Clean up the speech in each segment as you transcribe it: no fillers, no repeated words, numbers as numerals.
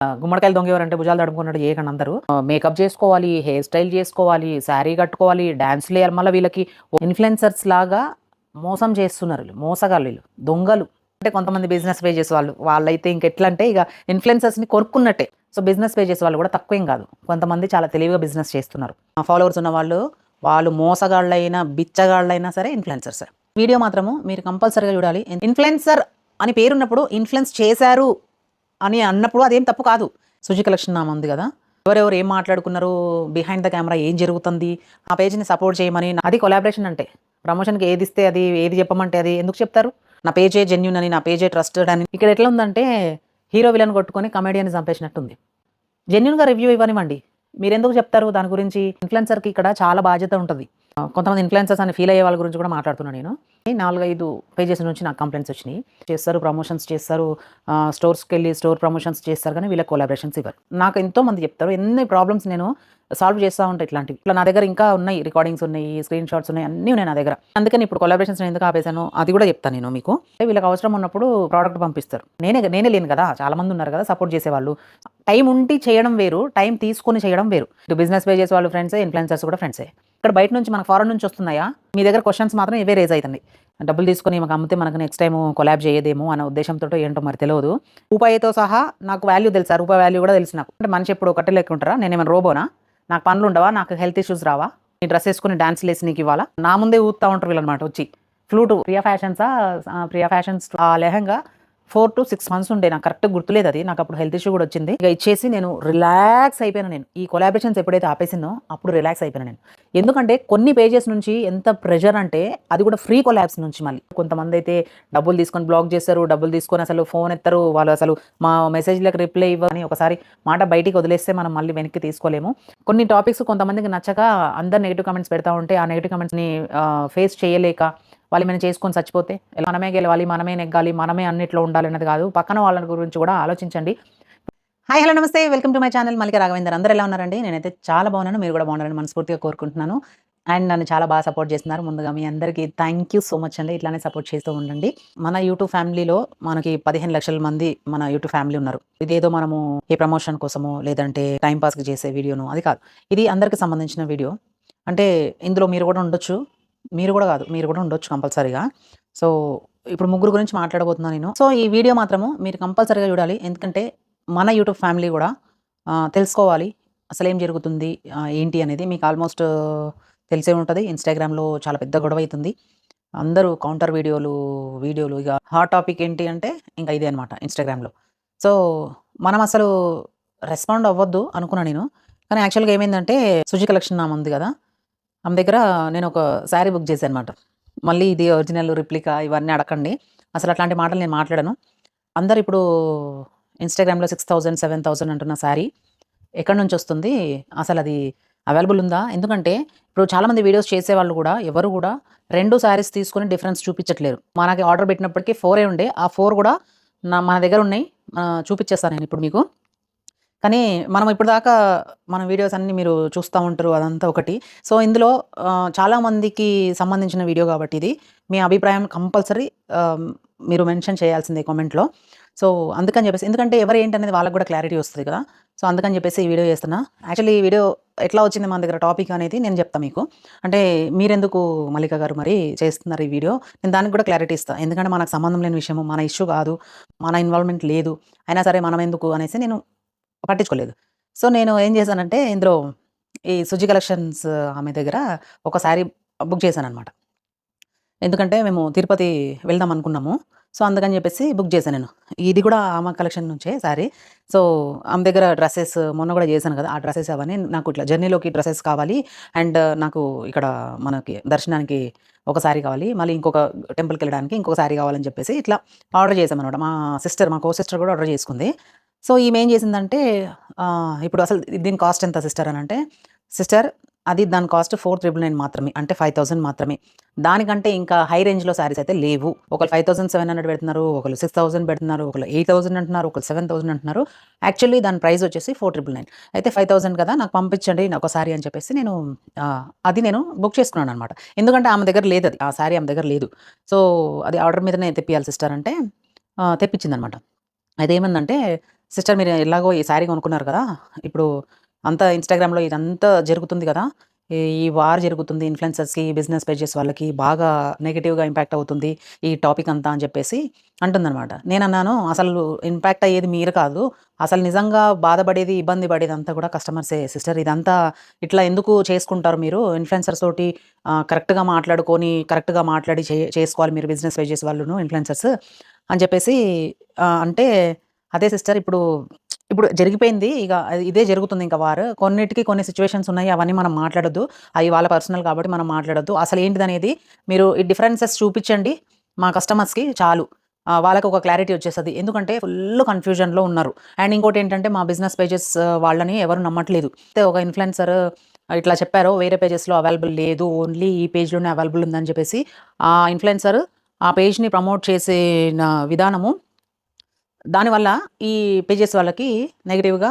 గుమ్మడికాయలు దొంగేవారంటే భుజాలు తడుముకున్నట్టు చేయకండి అందరూ. మేకప్ చేసుకోవాలి, హెయిర్ స్టైల్ చేసుకోవాలి, శారీ కట్టుకోవాలి, డాన్స్‌లేయాలి. మళ్ళీ వీళ్ళకి ఇన్‌ఫ్లుయెన్సర్స్ లాగా మోసం చేస్తున్నారు వీళ్ళు. మోసగాళ్ళు దొంగలు. అంటే కొంతమంది బిజినెస్ పేజెస్ వాళ్ళు. వాళ్ళైతే ఇంకెట్లా అంటే ఇక ఇన్‌ఫ్లుయెన్సర్స్‌ని కొరుక్కున్నట్టే. సో, బిజినెస్ పేజెస్ వాళ్ళు కూడా తక్కువేం కాదు. కొంతమంది చాలా తెలివిగా బిజినెస్ చేస్తున్నారు. ఫాలోవర్స్ ఉన్నవాళ్ళు, వాళ్ళు మోసగాళ్ళైనా, బిచ్చగాళ్ళైనా సరే ఇన్‌ఫ్లుయెన్సర్సే. వీడియో మాత్రము మీరు కంపల్సరీగా చూడాలి. ఇన్‌ఫ్లుయెన్సర్ అని పేరున్నప్పుడు ఇన్‌ఫ్లుయెన్స్ చేశారు అని అన్నప్పుడు అదేం తప్పు కాదు. సుజి కలెక్షన్ నామ ఉంది కదా! ఎవరెవరు ఏం మాట్లాడుకున్నారు, బిహైండ్ ద కెమెరా ఏం జరుగుతుంది, ఆ పేజ్‌ని సపోర్ట్ చేయమని అది కొలాబరేషన్ అంటే. ప్రమోషన్‌కి ఏదిస్తే అది, ఏది చెప్పమంటే అది ఎందుకు చెప్తారు? నా పేజే జెన్యూన్ అని, నా పేజే ట్రస్టెడ్ అని. ఇక్కడ ఎట్లా ఉందంటే హీరో విలన్ కొట్టుకొని కమెడియన్‌ని చంపేసినట్టుంది. జెన్యూన్‌గా రివ్యూ ఇవ్వనివ్వండి. మీరెందుకు చెప్తారు దాని గురించి? ఇన్‌ఫ్లుయెన్సర్‌కి ఇక్కడ చాలా బాధ్యత ఉంటది. కొంతమంది ఇన్‌ఫ్లుయెన్సర్స్ అని ఫీల్ అయ్యే వాళ్ళ గురించి కూడా మాట్లాడుతున్నా నేను. 4, 5 పేజెస్ నుంచి నాకు కంప్లెయింట్స్ వచ్చినాయి. చేస్తారు, ప్రమోషన్స్ చేస్తారు, స్టోర్స్‌కెళ్ళి స్టోర్ ప్రమోషన్స్ చేస్తారు కానీ వీళ్ళకి కొలాబరేషన్స్ ఇవ్వరు. నాకు ఎంతో మంది చెప్తారు. ఎన్ని ప్రాబ్లమ్స్ నేను సాల్వ్ చేస్తా ఉంటా ఇట్లాంటివి. ఇట్లా నా దగ్గర ఇంకా ఉన్నాయి, రికార్డింగ్స్ ఉన్నాయి, స్క్రీన్ షాట్స్ ఉన్నాయి, అన్నీ ఉన్నాయి నా దగ్గర. అందుకని ఇప్పుడు కొలాబరేషన్స్ ఎందుకు ఆపేసాను అది కూడా చెప్తాను నేను మీకు. వీళ్ళకి అవసరం ఉన్నప్పుడు ప్రోడక్ట్ పంపిస్తారు. నేనే లేను కదా! చాలా మంది ఉన్నారు కదా సపోర్ట్ చేసేవాళ్ళు. టైం ఉండి చేయడం వేరు, టైం తీసుకొని చేయడం వేరు. ఇటు బిజినెస్ పేజెస్ వాళ్ళు ఫ్రెండ్సే, ఇన్‌ఫ్లుయెన్సర్స్ కూడా ఫ్రెండ్సే. ఇక్కడ బయట నుంచి మనకు ఫారెన్ నుంచి వస్తున్నాయా? మీ దగ్గర క్వెషన్స్ మాత్రం ఇవే రైజ్ అయితున్నాయి. డబ్బులు తీసుకొని మాకు అమ్మితే మనకు నెక్స్ట్ టైమ్ కొలాబ్ చేయదేమో అనే ఉద్దేశంతోటో ఏంటో మరి తెలవదు. రూపాయితో సహా నాకు వాల్యూ తెలుసా? రూపాయి వాల్యూ కూడా తెలుసు నాకు. అంటే మనిషి ఎప్పుడు ఒకటే లెక్క ఉంటారా? నేనేమైనా రోబోనా? నాకు పనులు ఉండవా? నాకు హెల్త్ ఇష్యూస్ రావా? నీ డ్రెస్ వేసుకొని డాన్స్‌లేసి నీకు ఇవ్వాలా? నా ముందే ఊగుతా ఉంటారు వీళ్ళనమాట వచ్చి. ఫ్లూటు ప్రియా ఫ్యాషన్స్ ఆ లెహంగా 4-6 మంత్స్ ఉండే. నాకు కరెక్ట్‌గా గుర్తులేదు అది. నాకప్పుడు హెల్త్ ఇష్యూ కూడా వచ్చింది. ఇక ఇచ్చేసి నేను రిలాక్స్ అయిపోయాను నేను. ఈ కొలాబరేషన్స్ ఎప్పుడైతే ఆపేసిందో అప్పుడు రిలాక్స్ అయిపోయాను నేను. ఎందుకంటే కొన్ని పేజెస్ నుంచి ఎంత ప్రెషర్ అంటే అది కూడా ఫ్రీ కొలాబ్స్ నుంచి మళ్ళీ. కొంతమందైతే డబ్బులు తీసుకొని బ్లాక్ చేస్తారు. డబ్బులు తీసుకొని అసలు ఫోన్ ఎత్తరు. వాళ్ళు అసలు మా మెసేజ్‌లకు రిప్లై ఇవ్వని ఒకసారి మాట బయటికి వదిలేస్తే మనం మళ్ళీ వెనక్కి తీసుకోలేము. కొన్ని టాపిక్స్ కొంతమందికి నచ్చక అందరు నెగెటివ్ కామెంట్స్ పెడతా ఉంటే ఆ నెగెటివ్ కామెంట్స్‌ని ఫేస్ చేయలేక వాళ్ళేమైనా చేసుకొని చచ్చిపోతే మనమే గెలవాలి, మనమే నెగ్గాలి, మనమే అన్నిట్లో ఉండాలన్నది కాదు. పక్కన వాళ్ళ గురించి కూడా ఆలోచించండి. హాయ్! హలో! నమస్తే. వెల్కమ్ టు మై ఛానల్ మల్లిక రాఘవేందర్. అందరూ ఎలా ఉన్నారండి? నేనైతే చాలా బాగున్నాను. మీరు కూడా బాగుండాలని మనస్ఫూర్తిగా కోరుకుంటున్నాను. అండ్ నన్ను చాలా బాగా సపోర్ట్ చేస్తున్నారు. ముందుగా మీ అందరికీ థాంక్ యూ సో మచ్ అండి. ఇట్లానే సపోర్ట్ చేస్తూ ఉండండి. మన యూట్యూబ్ ఫ్యామిలీలో మనకి 15,00,000 మంది మన యూట్యూబ్ ఫ్యామిలీ ఉన్నారు. ఇదేదో మనము ఏ ప్రమోషన్ కోసమో లేదంటే టైమ్ పాస్‌కి చేసే వీడియోనో అది కాదు. ఇది అందరికి సంబంధించిన వీడియో. అంటే ఇందులో మీరు కూడా ఉండొచ్చు. మీరు కూడా కాదు. మీరు కూడా ఉండొచ్చు కంపల్సరీగా. సో, ఇప్పుడు ముగ్గురు గురించి మాట్లాడబోతున్నా నేను. సో, ఈ వీడియో మాత్రము మీరు కంపల్సరీగా చూడాలి. ఎందుకంటే మన యూట్యూబ్ ఫ్యామిలీ కూడా తెలుసుకోవాలి. అసలేం జరుగుతుంది? ఏంటి అనేది మీకు ఆల్మోస్ట్ తెలిసే ఉంటది. ఇన్‌స్టాగ్రామ్‌లో చాలా పెద్ద గొడవైతుంది. అందరూ కౌంటర్ వీడియోలు ఇగ హాట్ టాపిక్ ఏంటి అంటే ఇంక ఇదే అనమాట ఇన్‌స్టాగ్రామ్‌లో. సో, మనం అసలు రెస్పాండ్ అవ్వద్దు అనుకున్నా నేను. కానీ యాక్చువల్‌గా ఏమైందంటే సుజి కలెక్షన్ ఆమె ఉంది గదా! ఆమె దగ్గర నేనొక శారీ బుక్ చేశాననమాట. మళ్ళీ ఇది ఒరిజినల్, రిప్లికా ఇవన్నీ అడగండి. అసలు అట్లాంటి మాటలు నేను మాట్లాడను. అందరిప్పుడు ఇన్‌స్టాగ్రామ్‌లో 6,000, 7,000 అంటున్న శారీ ఎక్కడి నుంచొస్తుంది? అసలది అవైలబుల్ ఉందా? ఎందుకంటే ఇప్పుడు చాలామంది వీడియోస్ చేసేవాళ్ళు గూడా ఎవరు గూడా 2 శారీస్ తీసుకొని డిఫరెన్స్ చూపించట్లేరు. మనకి ఆర్డర్ పెట్టినప్పటికి 4 ఉండే. ఆ 4 గూడా మన దగ్గరున్నాయి. చూపిచ్చేస్తాను నేనిప్పుడు మీకు. కానీ మనం ఇప్పటిదాకా మన వీడియోస్ అన్నీ మీరు చూస్తా ఉంటారు. అదంతా ఒకటి. సో, ఇందులో చాలా మందికి సంబంధించిన వీడియో కాబట్టి ఇది. మీ అభిప్రాయం కంపల్సరీ మీరు మెన్షన్ చేయాల్సిందే కామెంట్‌లో. సో, అందుకని చెప్పేసి ఎందుకంటే ఎవరు ఏంటనేది వాళ్ళకి కూడా క్లారిటీ వస్తది కదా! సో, అందుకని చెప్పేసి ఈ వీడియో చేస్తున్నా. యాక్చువల్లీ ఈ వీడియో ఎట్లా వచ్చింది మన దగ్గర టాపిక్ అనేది నేను చెప్తా మీకు. అంటే మీరెందుకు మల్లిక గారు మరి చేస్తున్నారు ఈ వీడియో? నేను దానికి కూడా క్లారిటీ ఇస్తా. ఎందుకంటే మనకు సంబంధం లేని విషయము, మన ఇష్యూ కాదు, మన ఇన్వాల్వ్‌మెంట్ లేదు. అయినా సరే మనం ఎందుకు అనేసి నేను పట్టించుకోలేదు. సో, నేను ఏం చేశానంటే ఇందులో ఈ సుజి కలెక్షన్స్ ఆమె దగ్గర ఒక శారీ బుక్ చేశాననమాట. ఎందుకంటే మేము తిరుపతి వెళ్దాం అనుకున్నాము. సో, అందుకని చెప్పేసి బుక్ చేశా నేను. ఇది కూడా ఆమె కలెక్షన్ నుంచే శారీ. సో, ఆమె దగ్గర డ్రెసెస్ మొన్న కూడా చేశాను కదా! ఆ డ్రెసెస్ అవన్నీ నాకు ఇట్లా జర్నీలోకి డ్రెసెస్ కావాలి. అండ్ నాకు ఇక్కడ మనకి దర్శనానికి ఒక శారీ కావాలి. మళ్ళీ ఇంకొక టెంపుల్‌కెళ్ళడానికి ఇంకొక శారీ కావాలని చెప్పేసి ఇట్లా ఆర్డర్ చేశామనమాట. మా కో సిస్టర్ కూడా ఆర్డర్ చేసుకుంది. సో, ఈమె ఏం చేసిందంటే ఇప్పుడు అసలు దీని కాస్ట్ ఎంత సిస్టర్ అనంటే, సిస్టర్ అది దాని కాస్ట్ 4,999 మాత్రమే. అంటే 5,000 మాత్రమే. దానికంటే ఇంకా హై రేంజ్‌లో శారీస్ అయితే లేవు. ఒకళ్ళు 5,700 పెడుతున్నారు. ఒకళ్ళు 6,000 పెడుతున్నారు. ఒకళ్ళు 8,000 అంటున్నారు. ఒకళ్ళు 7,000 అంటున్నారు. యాక్చువల్లీ దాని ప్రైస్ వచ్చేసి 4,999. అయితే 5,000 కదా! నాకు పంపించండి ఒక శారీ అని చెప్పేసి అది నేను బుక్ చేసుకున్నాననమాట. ఎందుకంటే ఆమె దగ్గర లేదది. ఆ శారీ ఆమె దగ్గర లేదు. సో, అది ఆర్డర్ మీదనే తెప్పియాలి సిస్టర్ అంటే తెప్పించిందనమాట. అదేమైందంటే సిస్టర్ మీరు ఎలాగో ఈ శారీ కొనుక్కున్నారు కదా, ఇప్పుడు అంతా ఇన్‌స్టాగ్రామ్‌లో ఇదంతా జరుగుతుంది కదా! ఈ వార్ జరుగుతుంది. ఇన్‌ఫ్లుయెన్సర్స్‌కి, బిజినెస్ పేజెస్ వాళ్ళకి బాగా నెగెటివ్‌గా ఇంపాక్ట్ అవుతుంది. ఈ టాపిక్ అంతా అని చెప్పేసి అంటుందనమాట. నేనన్నాను అసలు ఇంపాక్ట్ అయ్యేది మీరు కాదు. అసలు నిజంగా బాధపడేది, ఇబ్బంది పడేదంతా కూడా కస్టమర్సే సిస్టర్. ఇదంతా ఇట్లా ఎందుకు చేసుకుంటారు మీరు? ఇన్‌ఫ్లుయెన్సర్స్ తోటి కరెక్ట్‌గా మాట్లాడుకొని, కరెక్ట్‌గా మాట్లాడి చేసుకోవాలి మీరు బిజినెస్ పేజెస్ వాళ్ళును ఇన్‌ఫ్లుయెన్సర్స్ అని చెప్పేసి అంటే అదే సిస్టర్ ఇప్పుడు జరిగిపోయింది. ఇక ఇదే జరుగుతుంది ఇంక వార్. కొన్నిటికి కొన్ని సిట్యుయేషన్స్ ఉన్నాయి. అవన్నీ మనం మాట్లాడొద్దు. అయి వాళ్ళ పర్సనల్ కాబట్టి మనం మాట్లాడొద్దు. అసలేంటిదనేది మీరు ఈ డిఫరెన్సెస్ చూపిచ్చండి మా కస్టమర్స్‌కి చాలు. వాళ్ళకి ఒక క్లారిటీ వచ్చేస్తది. ఎందుకంటే ఫుల్లు కన్‌ఫ్యూజన్‌లో ఉన్నారు. అండ్ ఇంకోటేంటంటే మా బిజినెస్ పేజెస్ వాళ్ళని ఎవరు నమ్మట్లేదు. అయితే ఒక ఇన్‌ఫ్లుయెన్సర్ ఇట్లా చెప్పారు. వేరే పేజెస్‌లో అవైలబుల్ లేదు. ఓన్లీ ఈ పేజ్‌లోనే అవైలబుల్ ఉందని చెప్పేసి ఆ ఇన్‌ఫ్లుయెన్సర్ ఆ పేజ్‌ని ప్రమోట్ చేసిన విధానము దానివల్ల ఈ పేజెస్ వాళ్ళకి నెగెటివ్‌గా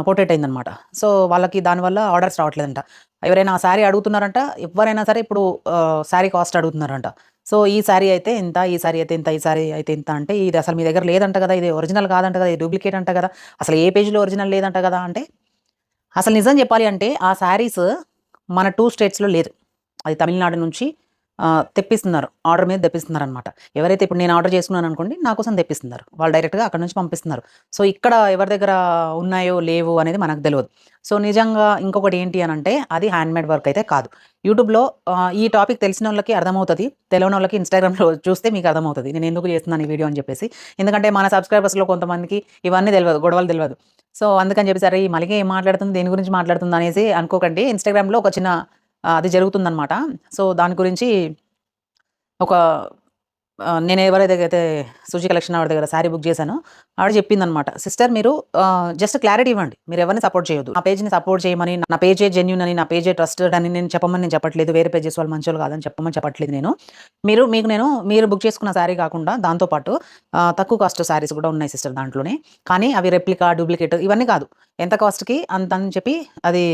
పోర్ట్రేట్ అయిందనమాట. సో, వాళ్ళకి దానివల్ల ఆర్డర్స్ రావట్లేదంట. ఎవరైనా ఆ శారీ అడుగుతున్నారంట. ఎవ్వరైనా సరే ఇప్పుడు శారీ కాస్ట్ అడుగుతున్నారంట. సో, ఈ శారీ అయితే ఇంత, ఈ శారీ అయితే ఇంత, ఈ శారీ అయితే ఇంత అంటే, ఇది అసలు మీ దగ్గర లేదంట గదా! ఇది ఒరిజినల్ కాదంట గదా! ఇది డూప్లికేట్ అంట గదా! అసలు ఏ పేజ్‌లో ఒరిజినల్ లేదంట గదా! అంటే, అసలు నిజం జెప్పాలి అంటే ఆ శారీస్ మన 2 స్టేట్స్‌లో లేదు. అది తమిళనాడు నుంచి తెప్పిస్తున్నారు. ఆర్డర్ మీద తెప్పిస్తున్నారనమాట. ఎవరైతే ఇప్పుడు నేను ఆర్డర్ చేసుకున్నాననుకోండి, నా కోసం తెప్పిస్తున్నారు. వాళ్ళు డైరెక్ట్‌గా అక్కడి నుంచి పంపిస్తున్నారు. సో, ఇక్కడ ఎవరి దగ్గర ఉన్నాయో, లేవో అనేది మనకు తెలవదు. సో, నిజంగా ఇంకొకటి ఏంటి అనంటే, అది హ్యాండ్‌మేడ్ వర్క్ అయితే కాదు. యూట్యూబ్‌లో ఈ టాపిక్ తెలిసినోళ్ళకి అర్థమవుతది. తెలవనోళ్ళకి ఇన్‌స్టాగ్రామ్‌లో చూస్తే మీకు అర్థమవుతది. నేను ఎందుకు చేస్తున్నాను ఈ వీడియో అని చెప్పేసి. ఎందుకంటే మన సబ్‌స్క్రైబర్స్‌లో కొంతమందికి ఇవన్నీ తెలవదు. గొడవలు తెలవదు. సో, అందుకని చెప్పేసి అరే! ఈ మల్లిక ఏం మాట్లాడుతుంది? దేని గురించి మాట్లాడుతుంది? అనేసి అనుకోకండి. ఇన్‌స్టాగ్రామ్‌లో ఒక చిన్న అది జరుగుతుందనమాట. సో, దాని గురించి ఒక నేను ఎవరైతే సుజి కలెక్షన్ ఆవిడ దగ్గర శారీ బుక్ చేశానో, ఆవిడ చెప్పిందనమాట. సిస్టర్ మీరు జస్ట్ క్లారిటీ ఇవ్వండి. మీరెవరిని సపోర్ట్ చేయొద్దు. నా పేజ్‌ని సపోర్ట్ చేయమని, నా పేజే జెన్యూన్ అని, నా పేజే ట్రస్టెడ్ అని నేను చెప్పట్లేదు. వేరే పేజెస్ వాళ్ళు మంచోళ్ళు కాదని చెప్పట్లేదు నేను. మీరు బుక్ చేసుకున్న శారీ కాకుండా దాంతో పాటు తక్కువ కాస్ట్ శారీస్ కూడా ఉన్నాయి సిస్టర్ దాంట్లోనే. కానీ అవి రెప్లికా, డూప్లికేట్ ఇవన్నీ కాదు. ఎంత కాస్ట్‌కి అంతని చెప్పి అది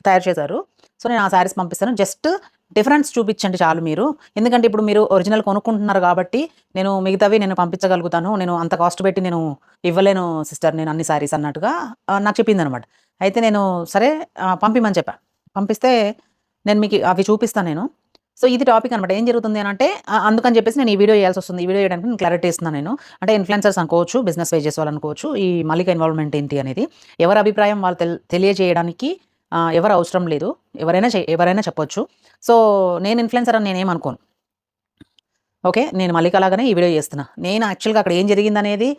తయారు చేశారు. సో, నేను ఆ శారీస్ పంపిస్తాను. జస్ట్ డిఫరెన్స్ చూపించండి చాలు మీరు. ఎందుకంటే ఇప్పుడు మీరు ఒరిజినల్ కొనుక్కుంటున్నారు కాబట్టి, మిగతావి నేను పంపించగలుగుతాను. నేను అంత కాస్ట్ పెట్టి నేను ఇవ్వలేను సిస్టర్ నేను అన్ని శారీస్ అన్నట్టుగా నాకు చెప్పిందనమాట. అయితే నేను సరే పంపిమని చెప్పా. పంపిస్తే నేను మీకు అవి చూపిస్తాను నేను. సో, ఇది టాపిక్ అనమాట. ఏం జరుగుతుంది అనంటే అందుకని చెప్పేసి నేను ఈ వీడియో చేయాల్సొస్తుంది. ఈ వీడియో చేయడానికి నేను క్లారిటీ ఇస్తున్నాను నేను. అంటే ఇన్‌ఫ్లుయెన్సర్స్ అనుకోవచ్చు, బిజినెస్ పేజెస్ వాళ్ళు అనుకోవచ్చు. ఈ మల్లిక ఇన్వాల్వ్‌మెంట్ ఏంటి అనేది. ఎవరి అభిప్రాయం వాళ్ళు తెలియజేయడానికి ఎవరు అవసరం లేదు. ఎవరైనా చెప్పొచ్చు. సో, నేను ఇన్‌ఫ్లుయెన్సర్ అని నేనేమనుకోను. ఓకే. నేను మల్లిక లాగానే ఈ వీడియో చేస్తున్నా. నేను యాక్చువల్‌గా అక్కడ ఏం జరిగిందనేది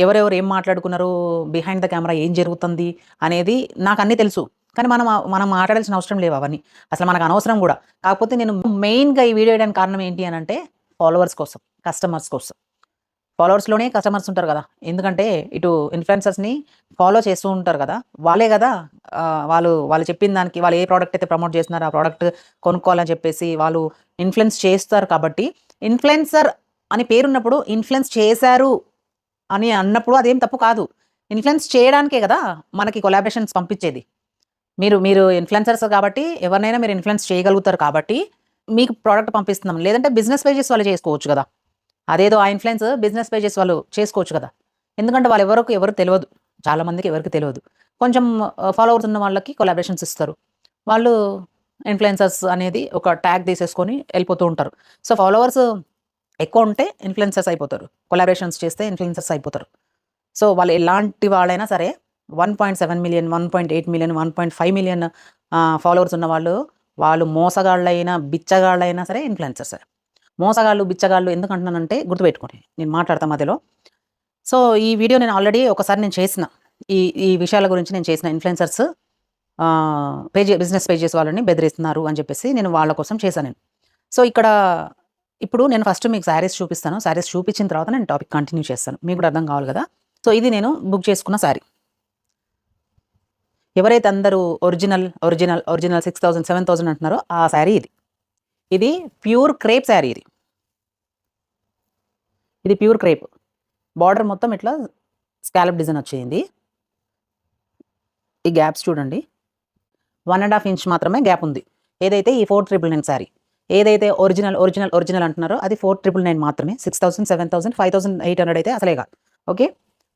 ఎవరెవరు ఏం మాట్లాడుకున్నారు, బిహైండ్ ద కెమెరా ఏం జరుగుతుంది అనేది నాకన్నీ తెలుసు. కానీ మనం మాట్లాడాల్సిన అవసరం లేవు అవన్నీ. అసలు మనకు అనవసరం గూడా. కాకపోతే నేను మెయిన్‌గా ఈ వీడియో చేయడానికి కారణం ఏంటి అనంటే ఫాలోవర్స్ కోసం, కస్టమర్స్ కోసం. ఫాలోవర్స్‌లోనే కస్టమర్స్ ఉంటారు గదా! ఎందుకంటే ఇటు ఇన్‌ఫ్లుయెన్సర్స్‌ని ఫాలో చేస్తూ ఉంటారు గదా! వాళ్ళే గదా! వాళ్ళు చెప్పిన దానికి వాళ్ళు ఏ ప్రొడక్ట్ అయితే ప్రమోట్ చేస్తున్నారో ఆ ప్రొడక్ట్ కొనుక్కోవాలని చెప్పేసి వాళ్ళు ఇన్‌ఫ్లుయెన్స్ చేస్తారు కాబట్టి, ఇన్‌ఫ్లుయెన్సర్ అని పేరున్నప్పుడు ఇన్‌ఫ్లుయెన్స్ చేశారు అని అన్నప్పుడు అదేం తప్పు కాదు. ఇన్‌ఫ్లుయెన్స్ చేయడానికే గదా! మనకి కొలాబరేషన్స్ పంపించేది. మీరు ఇన్‌ఫ్లుయెన్సర్స్ కాబట్టి ఎవరినైనా మీరు ఇన్‌ఫ్లుయెన్స్ చేయగలుగుతారు కాబట్టి, మీకు ప్రొడక్ట్ పంపిస్తున్నాం. లేదంటే బిజినెస్ పేజెస్ వాళ్ళు చేసుకోవచ్చు గదా! అదేదో ఆ ఇన్‌ఫ్లుయెన్స్ బిజినెస్ పేజెస్ వాళ్ళు చేసుకోవచ్చు కదా! ఎందుకంటే ఎవరు తెలవదు. చాలా మందికి ఎవరికీ తెలవదు. కొంచెం ఫాలోవర్స్ ఉన్న వాళ్ళకి కొలాబరేషన్స్ ఇస్తారు. వాళ్ళు ఇన్‌ఫ్లుయెన్సర్స్ అనేది ఒక ట్యాగ్ తీసేసుకొని ఎళ్ళిపోతూ ఉంటారు. సో, ఫాలోవర్స్ ఎక్కువ ఉంటే ఇన్‌ఫ్లుయెన్సర్స్ అయిపోతారు. కొలాబరేషన్స్ చేస్తే ఇన్‌ఫ్లుయెన్సర్స్ అయిపోతారు. సో, వాళ్ళు ఎలాంటి వాళ్ళైనా సరే 1.7 మిలియన్, 1.8 మిలియన్, 1.5 మిలియన్ ఫాలోవర్స్ ఉన్నవాళ్ళు, వాళ్ళు మోసగాళ్ళైనా, బిచ్చగాళ్ళైనా సరే ఇన్‌ఫ్లుయెన్సర్సే. మోసగాళ్ళు, బిచ్చగాళ్ళు ఎందుకంటున్నానంటే గుర్తుపెట్టుకోండి. నేను మాట్లాడతా మధ్యలో. సో, ఈ వీడియో నేను ఆల్రెడీ ఒకసారి నేను చేసిన. ఈ ఈ విషయాల గురించి నేను చేసిన ఇన్‌ఫ్లుయెన్సర్స్ బిజినెస్ పేజెస్ వాళ్ళని బెదిరిస్తున్నారు అని చెప్పేసి నేను వాళ్ళ కోసం చేశా నేను. సో, ఇప్పుడు నేను ఫస్ట్ మీకు శారీస్ చూపిస్తాను. శారీస్ చూపించిన తర్వాత నేను టాపిక్ కంటిన్యూ చేస్తాను. మీకు కూడా అర్థం కావాలి కదా! సో, ఇది నేను బుక్ చేసుకున్న శారీ. ఎవరైతే అందరూ ఒరిజినల్ 6000, 7000 అంటున్నారో ఆ శారీ ఇది. ఇది ప్యూర్ క్రేప్ శారీ ఇది. ఇది ప్యూర్ క్రేప్. బార్డర్ మొత్తం ఇట్లా స్కాలప్ డిజైన్ వచ్చేయింది. ఈ గ్యాప్స్ చూడండి. 1 ½ ఇంచ్ మాత్రమే గ్యాప్ ఉంది. ఏదైతే ఈ 4999 శారీ. ఏదైతే ఒరిజినల్ అంటున్నారో అది 4999 మాత్రమే. 6000, 7000, 5800 అయితే అసలే కాదు. ఓకే.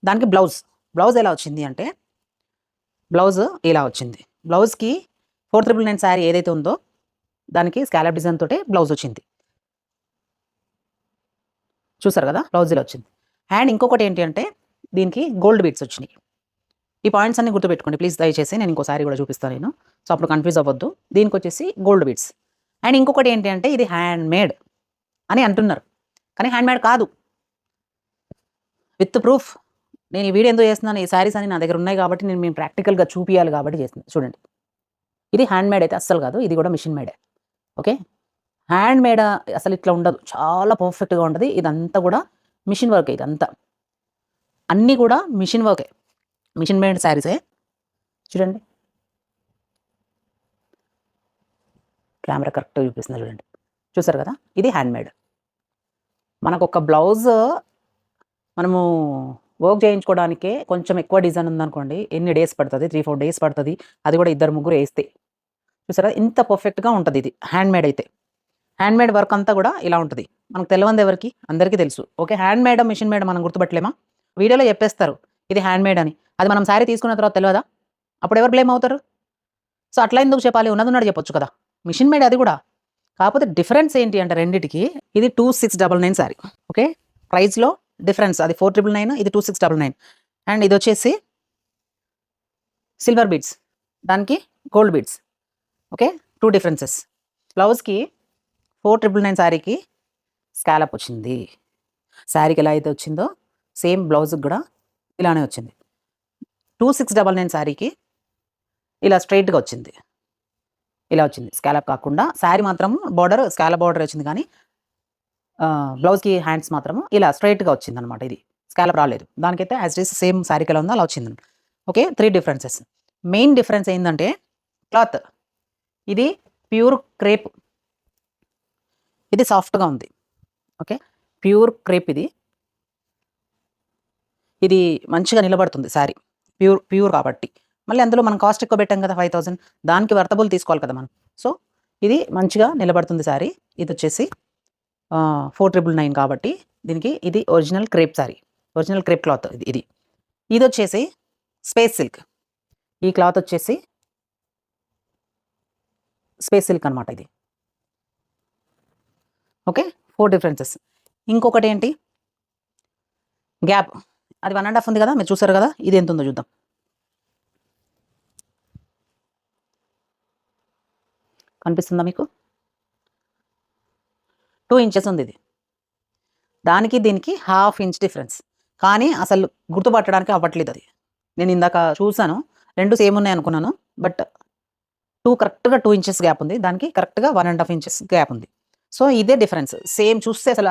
దానికి బ్లౌజ్ ఎలా వచ్చింది అంటే బ్లౌజ్ ఇలా వచ్చింది. బ్లౌజ్కి 4999 శారీ ఏదైతే ఉందో దానికి స్కాలప్ డిజైన్ తోటే బ్లౌజ్ వచ్చింది. చూసారు కదా, బ్లౌజ్ ఇలా వచ్చింది. అండ్ ఇంకొకటి ఏంటి అంటే దీనికి గోల్డ్ బీడ్స్ వచ్చినాయి. ఈ పాయింట్స్ అన్ని గుర్తుపెట్టుకోండి ప్లీజ్, దయచేసి. నేను ఇంకోసారి కూడా చూపిస్తాను నేను, సో అప్పుడు కన్ఫ్యూజ్ అవ్వద్దు. దీనికి వచ్చేసి గోల్డ్ బీడ్స్. అండ్ ఇంకొకటి ఏంటి అంటే ఇది హ్యాండ్ మేడ్ అని అంటున్నారు, కానీ హ్యాండ్ మేడ్ కాదు, విత్ ప్రూఫ్. నేను ఈ వీడియో ఎందుకు చేస్తున్నాను, ఈ శారీస్ అని నా దగ్గర ఉన్నాయి కాబట్టి నేను మేము ప్రాక్టికల్గా చూపించాలి కాబట్టి చేస్తున్నాను. చూడండి, ఇది హ్యాండ్ మేడ్ అయితే అస్సలు కాదు, ఇది కూడా మిషన్ మేడే. ఓకే, హ్యాండ్ మేడ్ అసలు ఇట్లా ఉండదు, చాలా పర్ఫెక్ట్గా ఉంటుంది. ఇదంతా కూడా మిషన్ వర్క్, ఇదంతా అన్నీ కూడా మిషన్ వర్కే, మిషన్ మేడ్ శారీసే. చూడండి, కెమెరా కరెక్ట్గా చూపిస్తుంది చూడండి. చూసారు కదా, ఇది హ్యాండ్ మేడ్. మనకు ఒక బ్లౌజ్ మనము వర్క్ చేయించుకోవడానికే కొంచెం ఎక్కువ డిజైన్ ఉందనుకోండి, ఎన్ని డేస్ పడుతుంది, 3-4 డేస్ పడుతుంది. అది కూడా 2-3 వేస్తే. చూసారా, ఇంత పర్ఫెక్ట్గా ఉంటుంది ఇది హ్యాండ్ మేడ్ అయితే. హ్యాండ్ మేడ్ వర్క్ అంతా కూడా ఇలా ఉంటుంది. మనకు తెలియదు ఎవరికి, అందరికీ తెలుసు. Okay, hand made machine made మనం గుర్తుపట్టలేమా? వీడియోలో చెప్పేస్తారు ఇది హ్యాండ్ మేడ్ అని, అది మనం శారీ తీసుకున్న తర్వాత తెలియదా? అప్పుడు ఎవరు బ్లేమ్ అవుతారు? సో అట్లా ఎందుకు చెప్పాలి, ఉన్నది చెప్పొచ్చు కదా. మిషన్ మేడ్ అది కూడా. కాకపోతే డిఫరెన్స్ ఏంటి అంటే రెండింటికి, ఇది 2699 శారీ. ఓకే, ప్రైస్లో డిఫరెన్స్, అది 4999, ఇది 2699. అండ్ ఇది వచ్చేసి సిల్వర్ బీడ్స్, దానికి గోల్డ్ బీడ్స్. Okay, 2 differences. బ్లౌజ్కి 4999 శారీకి స్కాలప్ వచ్చింది. శారీకి ఎలా అయితే వచ్చిందో సేమ్ బ్లౌజ్కి కూడా ఇలానే వచ్చింది. 2699 శారీకి ఇలా స్ట్రైట్గా వచ్చింది, ఇలా వచ్చింది, స్కాలప్ కాకుండా. శారీ మాత్రం బార్డర్ స్కాలప్ బార్డర్ వచ్చింది, కానీ బ్లౌజ్కి హ్యాండ్స్ మాత్రము ఇలా స్ట్రైట్గా వచ్చింది అనమాట. ఇది స్కాలప్ రాలేదు. దానికైతే యాజ్ ఇట్ ఈస్ సేమ్ శారీకి ఎలా ఉందో అలా వచ్చింది. Okay, 3 differences. మెయిన్ డిఫరెన్స్ ఏంటంటే క్లాత్. ఇది ప్యూర్ క్రేప్, ఇది సాఫ్ట్గా ఉంది. ఓకే, ప్యూర్ క్రేప్ ఇది. ఇది మంచిగా నిలబడుతుంది శారీ, ప్యూర్ కాబట్టి. మళ్ళీ అందులో మనం కాస్ట్ ఎక్కువ పెట్టాం కదా, 5000, దానికి వర్తబుల్ తీసుకోవాలి కదా మనం. సో ఇది మంచిగా నిలబడుతుంది శారీ. ఇది వచ్చేసి 4999 కాబట్టి దీనికి ఇది original crepe sari, original crepe cloth ఇది. ఇది వచ్చేసి స్పేస్ సిల్క్. ఈ క్లాత్ వచ్చేసి స్పేస్ సిల్క్ అనమాట ఇది. Okay, 4 differences. ఇంకొకటి ఏంటి, గ్యాప్. అది 1.5 ఉంది కదా, మీరు చూసారు కదా. ఇది ఎంత ఉందో చూద్దాం. కనిపిస్తుందా మీకు? 2 ఇంచెస్ ఉంది ఇది. దానికి దీనికి 1/2 ఇంచ్ డిఫరెన్స్, కానీ అసలు గుర్తుపట్టడానికి అవ్వట్లేదు. అది నేను ఇందాక చూసాను, 2 సేమ్ ఉన్నాయి అనుకున్నాను, బట్ కరెక్ట్గా 2 ఇంచెస్ గ్యాప్ ఉంది, దానికి కరెక్ట్గా 1.5 ఇంచెస్ గ్యాప్ ఉంది. సో ఇదే డిఫరెన్స్. సేమ్ చూస్తే అసలు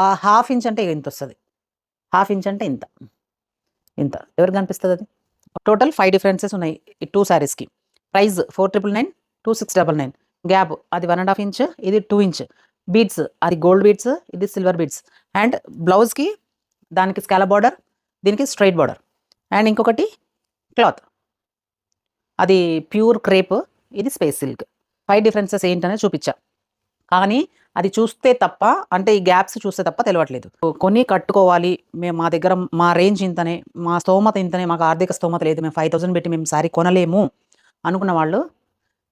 ఆ 1/2 ఇంచ్ అంటే ఇంత వస్తుంది, 1/2 ఇంచ్ అంటే ఇంత ఎవరికి కనిపిస్తుంది? అది టోటల్ 5 డిఫరెన్సెస్ ఉన్నాయి ఈ 2 శారీస్కి. ప్రైస్ 4999, 2699. గ్యాప్ అది 1.5 ఇంచ్, ఇది 2 ఇంచ్. బీడ్స్ అది గోల్డ్ బీడ్స్, ఇది సిల్వర్ బీడ్స్. అండ్ బ్లౌజ్కి దానికి స్కాలప్ బార్డర్, దీనికి స్ట్రైట్ బార్డర్. అండ్ ఇంకొకటి క్లాత్, అది ప్యూర్ క్రేప్, ఇది స్పేస్ సిల్క్. 5 డిఫరెన్సెస్ ఏంటనే చూపించా, కానీ అది చూస్తే తప్ప, అంటే ఈ గ్యాప్స్ చూస్తే తప్ప తెలియట్లేదు. కొని కట్టుకోవాలి, మేము మా దగ్గర మా రేంజ్ ఇంతనే, మా స్తోమత ఇంతనే, మాకు ఆర్థిక స్తోమత లేదు, మేము 5000 పెట్టి మేము శారీ కొనలేము అనుకున్న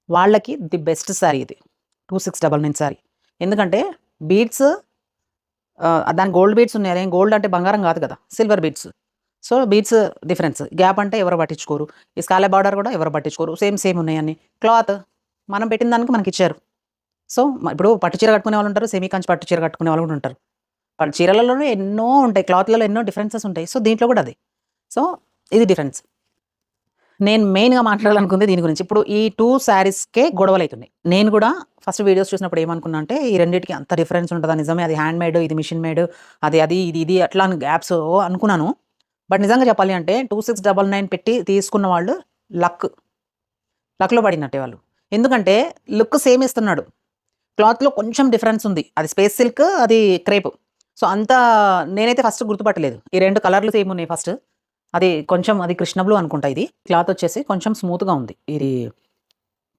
వాళ్ళకి ది బెస్ట్ శారీ ఇది 2699 శారీ. ఎందుకంటే బీడ్స్, దాని గోల్డ్ బీడ్స్ ఉన్నాయి. అదేం గోల్డ్ అంటే బంగారం కాదు కదా, silver beads. So beads difference. Gap అంటే ఎవరు పట్టించుకోరు, ఈ స్కాలప్ బార్డర్ కూడా ఎవరు పట్టించుకోరు, సేమ్ ఉన్నాయని. క్లాత్ మనం పెట్టిన దానికి మనకి ఇచ్చారు. సో ఇప్పుడు పట్టు చీర కట్టుకునే వాళ్ళు ఉంటారు, సెమీ కంచి పట్టు చీర కట్టుకునే వాళ్ళు కూడా ఉంటారు. పట్టు చీరలలోనే ఎన్నో ఉంటాయి, క్లాత్లలో ఎన్నో డిఫరెన్సెస్ ఉంటాయి. సో దీంట్లో కూడా అది. సో ఇది డిఫరెన్స్. నేను మెయిన్గా మాట్లాడాలనుకుంది దీని గురించి. ఇప్పుడు ఈ 2 శారీస్కే గొడవలు అవుతున్నాయి. నేను కూడా ఫస్ట్ వీడియోస్ చూసినప్పుడు ఏమనుకున్నా అంటే ఈ రెండింటికి అంత డిఫరెన్స్ ఉంటుందా, నిజమే, అది హ్యాండ్ మేడ్, ఇది మిషన్ మేడ్, అది ఇది అట్లా అని గ్యాప్స్ అనుకున్నాను. బట్ నిజంగా చెప్పాలి అంటే 2699 పెట్టి తీసుకున్న వాళ్ళు లక్లో పడినట్టే వాళ్ళు. ఎందుకంటే లుక్ సేమ్ ఇస్తున్నాడు, క్లాత్లో కొంచెం డిఫరెన్స్ ఉంది. అది స్పేస్ సిల్క్, అది క్రేప్. సో అంతా నేనైతే ఫస్ట్ గుర్తుపట్టలేదు. ఈ 2 కలర్లు సేమ్ ఉన్నాయి ఫస్ట్. అది కొంచెం, అది కృష్ణ బ్లూ అనుకుంటా. ఇది క్లాత్ వచ్చేసి కొంచెం స్మూత్గా ఉంది. ఇది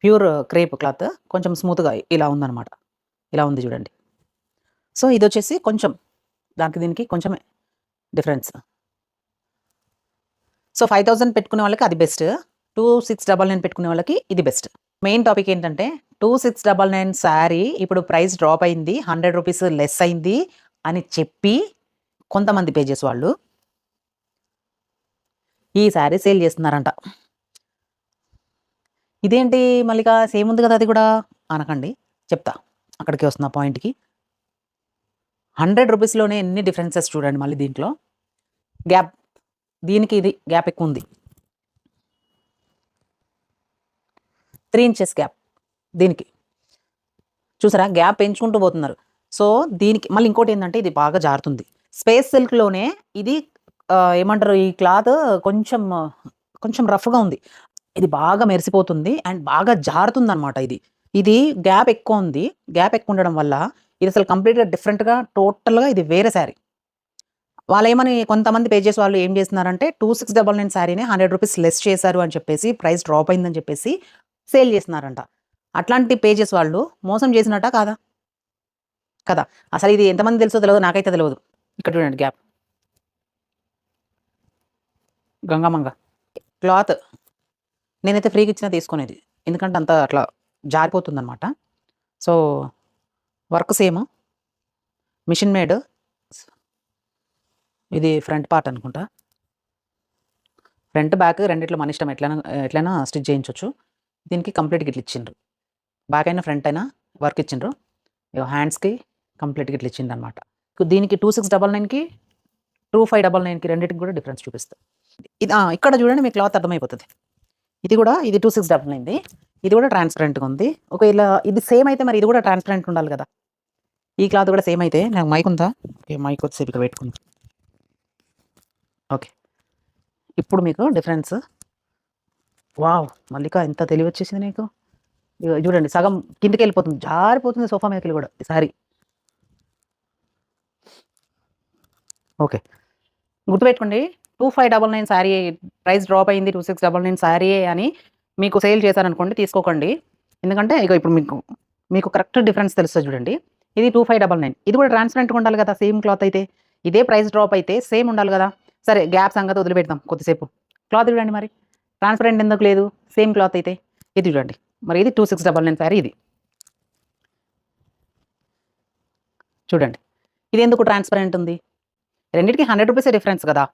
ప్యూర్ క్రేప్ క్లాత్, కొంచెం స్మూత్గా ఇలా ఉందన్నమాట. ఇలా ఉంది చూడండి. సో ఇది వచ్చేసి కొంచెం దానికి దీనికి కొంచెం డిఫరెన్స్. సో 5000 పెట్టుకునే వాళ్ళకి అది బెస్ట్. 2699 పెట్టుకునే వాళ్ళకి ఇది బెస్ట్. మెయిన్ టాపిక్ ఏంటంటే 2699 శారీ ఇప్పుడు ప్రైస్ డ్రాప్ అయింది, 100 రూపీస్ లెస్ అయింది అని చెప్పి కొంతమంది పేజెస్ వాళ్ళు ఈ శారీ సేల్ చేస్తున్నారంట. ఇదేంటి మల్లిక సేమ్ ఉంది కదా అది కూడా అనకండి, చెప్తా. అక్కడికి వస్తున్న పాయింట్కి. 100 రూపీస్లోనే ఎన్ని డిఫరెన్సెస్ చూడండి. మళ్ళీ దీంట్లో గ్యాప్, దీనికి ఇది గ్యాప్ ఎక్కువ ఉంది, 3 ఇంచెస్ గ్యాప్. దీనికి చూసారా గ్యాప్ పెంచుకుంటూ పోతున్నారు. సో దీనికి మళ్ళీ ఇంకోటి ఏంటంటే ఇది బాగా జారుతుంది. స్పేస్ సిల్క్లోనే ఇది ఏమంటారు, ఈ క్లాత్ కొంచెం కొంచెం రఫ్గా ఉంది. ఇది బాగా మెరిసిపోతుంది అండ్ బాగా జారుతుంది అనమాట. ఇది గ్యాప్ ఎక్కువ ఉంది. గ్యాప్ ఎక్కువ ఉండడం వల్ల ఇది అసలు కంప్లీట్గా డిఫరెంట్గా టోటల్గా ఇది వేరే శారీ. వాళ్ళు ఏమని కొంతమంది పేజెస్ వాళ్ళు ఏం చేస్తున్నారంటే 2699 శారీని 100 రూపీస్ లెస్ చేశారు అని చెప్పేసి, ప్రైస్ డ్రాప్ అయిందని చెప్పేసి సేల్ చేస్తున్నారంట. అట్లాంటి పేజెస్ వాళ్ళు మోసం చేసినట్ట కాదా? కదా. అసలు ఇది ఎంతమంది తెలుసో తెలియదు, నాకైతే తెలియదు. ఇక్కడ చూడండి గ్యాప్, గంగమంగ క్లాత్ నేనైతే ఫ్రీగా ఇచ్చినా తీసుకునేది, ఎందుకంటే అంత అట్లా జారిపోతుంది అనమాట. So work same, machine made. ఇది ఫ్రంట్ పార్ట్ అనుకుంటా, ఫ్రంట్ బ్యాక్ రెండిట్లో మన ఇష్టం, ఎట్లైనా స్టిచ్ చేయించవచ్చు. దీనికి కంప్లీట్గా ఇట్లా ఇచ్చిండ్రు, బ్యాక్ అయినా ఫ్రంట్ అయినా వర్క్ ఇచ్చిండ్రు. హ్యాండ్స్కి కంప్లీట్గా ఇట్లా ఇచ్చిండ్రు అనమాట. దీనికి 2699కి 2599కి రెండింటికి కూడా డిఫరెన్స్ చూపిస్తుంది. ఇది ఇక్కడ చూడండి, మీ క్లాత్ అర్థమైపోతుంది. ఇది 2699, ఇది కూడా ట్రాన్స్పరెంట్గా ఉంది. ఒకవేళ ఇది సేమ్ అయితే మరి ఇది కూడా ట్రాన్స్పరెంట్ ఉండాలి కదా. ఈ క్లాత్ కూడా సేమ్ అయితే, నాకు మైక్ ఉందా? ఓకే, మైక్ వచ్చేసి ఇక్కడ పెట్టుకుందాం. ఓకే, ఇప్పుడు మీకు డిఫరెన్స్. వావ్ మల్లిక ఎంత తెలివి వచ్చేసింది నీకు. చూడండి సగం కిందకి వెళ్ళిపోతుంది, జారిపోతుంది సోఫా మీదకి కూడా సారీ. ఓకే, గుర్తుపెట్టుకోండి, 2599 శారీ ప్రైస్ డ్రాప్ అయింది, 2699 శారీ అని మీకు సేల్ చేశారనుకోండి, తీసుకోకండి. ఎందుకంటే ఇక ఇప్పుడు మీకు కరెక్ట్ డిఫరెన్స్ తెలుస్తుంది. చూడండి, ఇది 2599, ఇది కూడా ట్రాన్స్పరెంట్గా ఉండాలి కదా. సేమ్ క్లాత్ అయితే, ఇదే ప్రైస్ డ్రాప్ అయితే సేమ్ ఉండాలి కదా. సరే గ్యాప్ సంగతి వదిలిపెడతాం కొద్దిసేపు. క్లాత్ చూడండి మరి, ట్రాన్స్పరెంట్ ఎందుకు లేదు? సేమ్ క్లాత్ అయితే. ఇది చూడండి మరి, ఇది 2699 శారీ. ఇది చూడండి, ఇది ఎందుకు ట్రాన్స్పరెంట్ ఉంది? రెండింటికి 100 రూపీస్ డిఫరెన్స్ కదా.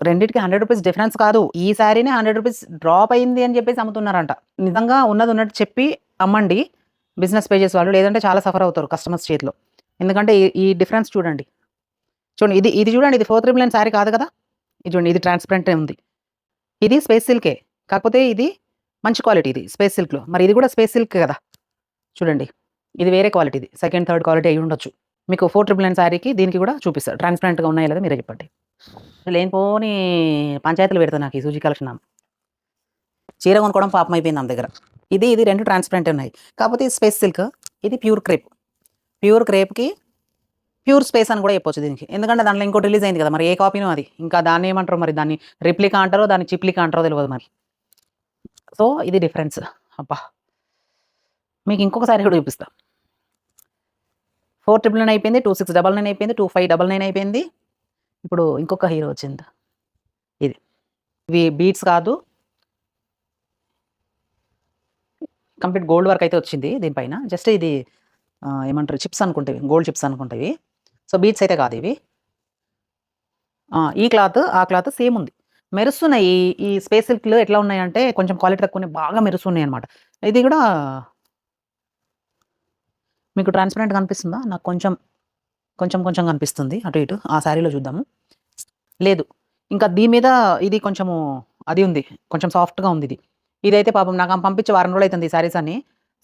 రెండింటికి 100 రూపీస్ డిఫరెన్స్ కాదు, ఈ శారీనే 100 రూపీస్ డ్రాప్ అయింది అని చెప్పేసి అమ్ముతున్నారంట. నిజంగా ఉన్నది ఉన్నట్టు చెప్పి అమ్మండి బిజినెస్ పేజెస్ వాళ్ళు, లేదంటే చాలా సఫర్ అవుతారు కస్టమర్స్ చేతిలో. ఎందుకంటే ఈ డిఫరెన్స్ చూడండి. ఇది చూడండి, ఇది 499 శారీ కాదు కదా. ఇది చూడండి, ఇది ట్రాన్స్పరెంటే ఉంది. ఇది స్పేస్ సిల్కే, కాకపోతే ఇది మంచి క్వాలిటీ, ఇది స్పేస్ సిల్క్లో. మరి ఇది కూడా స్పేస్ సిల్క్ కదా. చూడండి, ఇది వేరే క్వాలిటీ, ఇది సెకండ్ థర్డ్ క్వాలిటీ అయి ఉండొచ్చు. మీకు 499 శారీకి దీనికి కూడా చూపిస్తారు, ట్రాన్స్పరెంట్గా ఉన్నాయా లేదా మీరే చెప్పండి. లేనిపోని పంచాయతీలు పెడతాను నాకు ఈ సూజీ కలెక్షన్. చీర కొనుక్కోవడం పాపం అయిపోయింది ఆమె దగ్గర. ఇది రెండు ట్రాన్స్పరెంట్ ఉన్నాయి, కాకపోతే ఇది స్పేస్ సిల్క్, ఇది ప్యూర్ క్రేప్. ప్యూర్ క్రేప్కి ప్యూర్ స్పేస్ అని కూడా చెప్పొచ్చు దీనికి, ఎందుకంటే దాంట్లో ఇంకోటి రిలీజ్ అయింది కదా. మరి ఏ కాపీనో అది, ఇంకా దాన్ని ఏమంటారో మరి, దాన్ని రిప్లికా అంటారో దాన్ని చిప్లికా అంటారో తెలియదు మరి. సో ఇది డిఫరెన్స్. అబ్బా మీకు ఇంకొకసారి కూడా చూపిస్తా. 4999 అయిపోయింది, 2699 అయిపోయింది, 2599 అయిపోయింది. ఇప్పుడు ఇంకొక హీరో వచ్చింది. ఇవి బీట్స్ కాదు, కంప్లీట్ గోల్డ్ వర్క్ అయితే వచ్చింది దీనిపైన. జస్ట్ ఇది ఏమంటారు, చిప్స్ అనుకుంటేవి, గోల్డ్ చిప్స్ అనుకుంటేవి. సో బీట్స్ అయితే కాదు ఇవి. ఈ క్లాత్ ఆ క్లాత్ సేమ్ ఉంది, మెరుస్తున్నాయి. ఈ స్పేస్ సిల్క్లో ఎట్లా ఉన్నాయంటే కొంచెం క్వాలిటీ తక్కువ, బాగా మెరుస్తున్నాయి అనమాట. ఇది కూడా మీకు ట్రాన్స్పరెంట్ కనిపిస్తుందా? నాకు కొంచెం కొంచెం కనిపిస్తుంది అటు ఇటు. ఆ శారీలో చూద్దాము. లేదు, ఇంకా దీని మీద ఇది కొంచెము అది ఉంది, కొంచెం సాఫ్ట్గా ఉంది. ఇదైతే పాపం నాకు పంపించి వారం రోజులు అవుతుంది. ఈ శారీస్ అన్ని